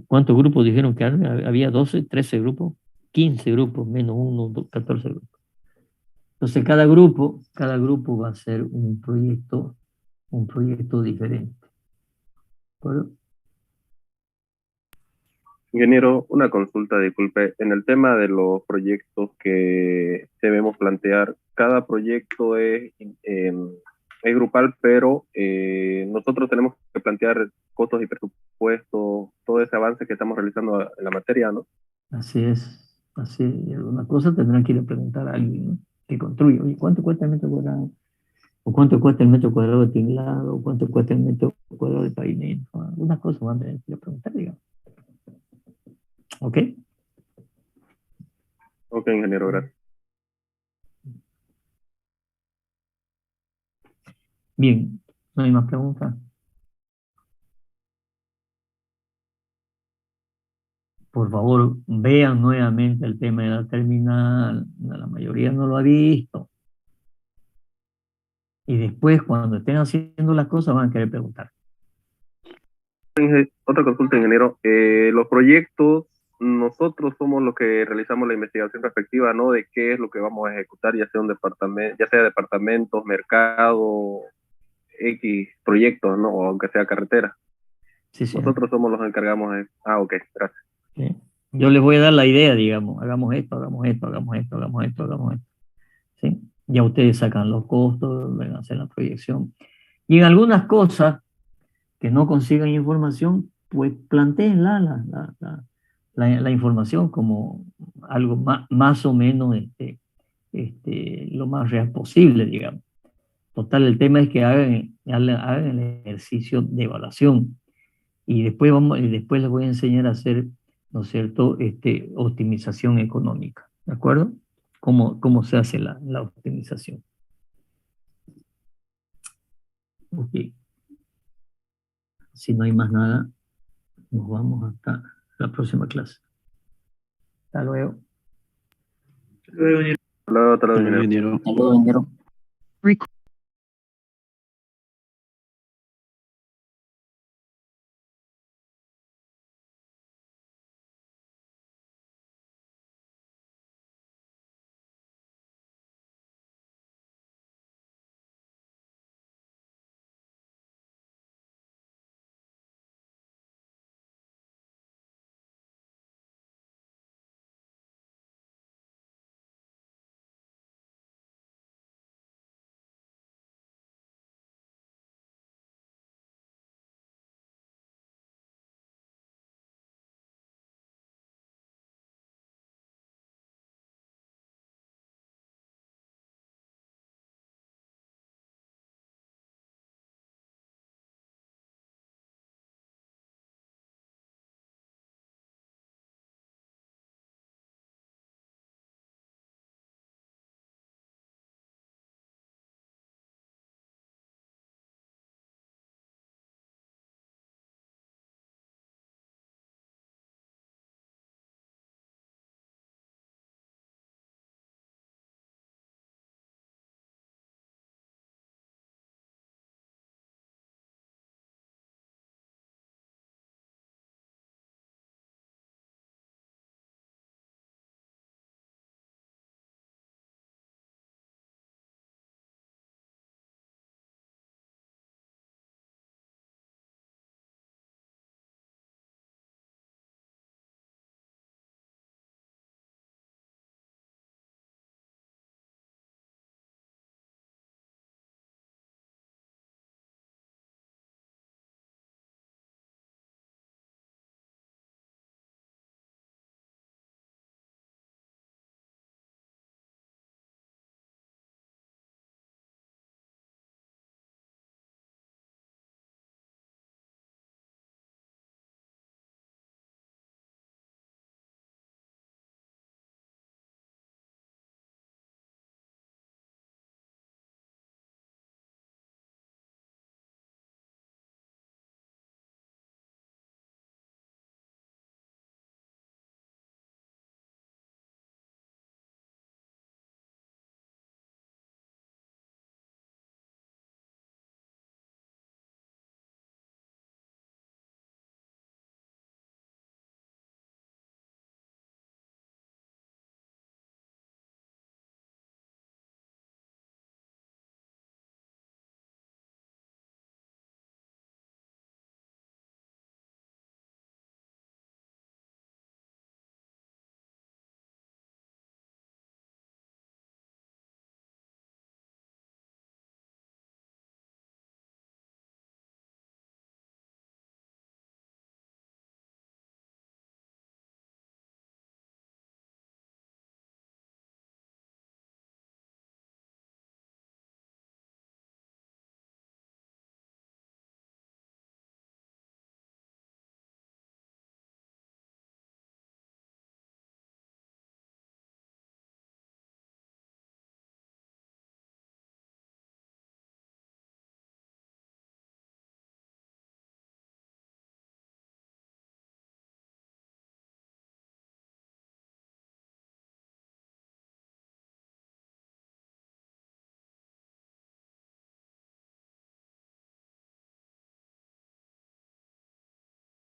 ¿Cuántos grupos dijeron que había? 12, 13 grupos, 15 grupos, menos 1, 14 grupos. Entonces cada grupo va a ser un proyecto diferente. ¿Acuerdo? Ingeniero, una consulta, disculpe. En el tema de los proyectos que debemos plantear, cada proyecto es grupal, pero nosotros tenemos que plantear costos y presupuestos, todo ese avance que estamos realizando en la materia, ¿no? Así es, así es. Y alguna cosa tendrán que ir a preguntar a alguien, ¿no?, que construye. Oye, ¿cuánto cuesta el metro cuadrado? ¿O cuánto cuesta el metro cuadrado de tinglado? ¿O cuánto cuesta el metro cuadrado de pavimento? Algunas cosas van a tener que ir a preguntar, digamos. ¿Ok? Ok, ingeniero, gracias. Bien, ¿no hay más preguntas? Por favor, vean nuevamente el tema de la terminal. La mayoría no lo ha visto. Y después, cuando estén haciendo las cosas, van a querer preguntar. Otra consulta, ingeniero. Los proyectos, nosotros somos los que realizamos la investigación respectiva, ¿no?, de qué es lo que vamos a ejecutar, ya sea un departamento, ya sea departamentos, mercado, X proyectos, ¿no?, o aunque sea carretera. Sí, sí. Nosotros somos los que encargamos de... ok, gracias. ¿Sí? Yo les voy a dar la idea, digamos, hagamos esto, hagamos esto, hagamos esto, hagamos esto, hagamos esto. ¿Sí? Ya ustedes sacan los costos, van a hacer la proyección. Y en algunas cosas que no consigan información, pues plantéenla la información como algo más o menos lo más real posible, digamos. Total, el tema es que hagan el ejercicio de evaluación. Y después, después les voy a enseñar a hacer, ¿no es cierto?, optimización económica. ¿De acuerdo? ¿Cómo se hace la optimización? Ok. Si no hay más nada, nos vamos hasta la próxima clase. Hasta luego. Hasta luego, ingeniero. Hasta luego, ingeniero.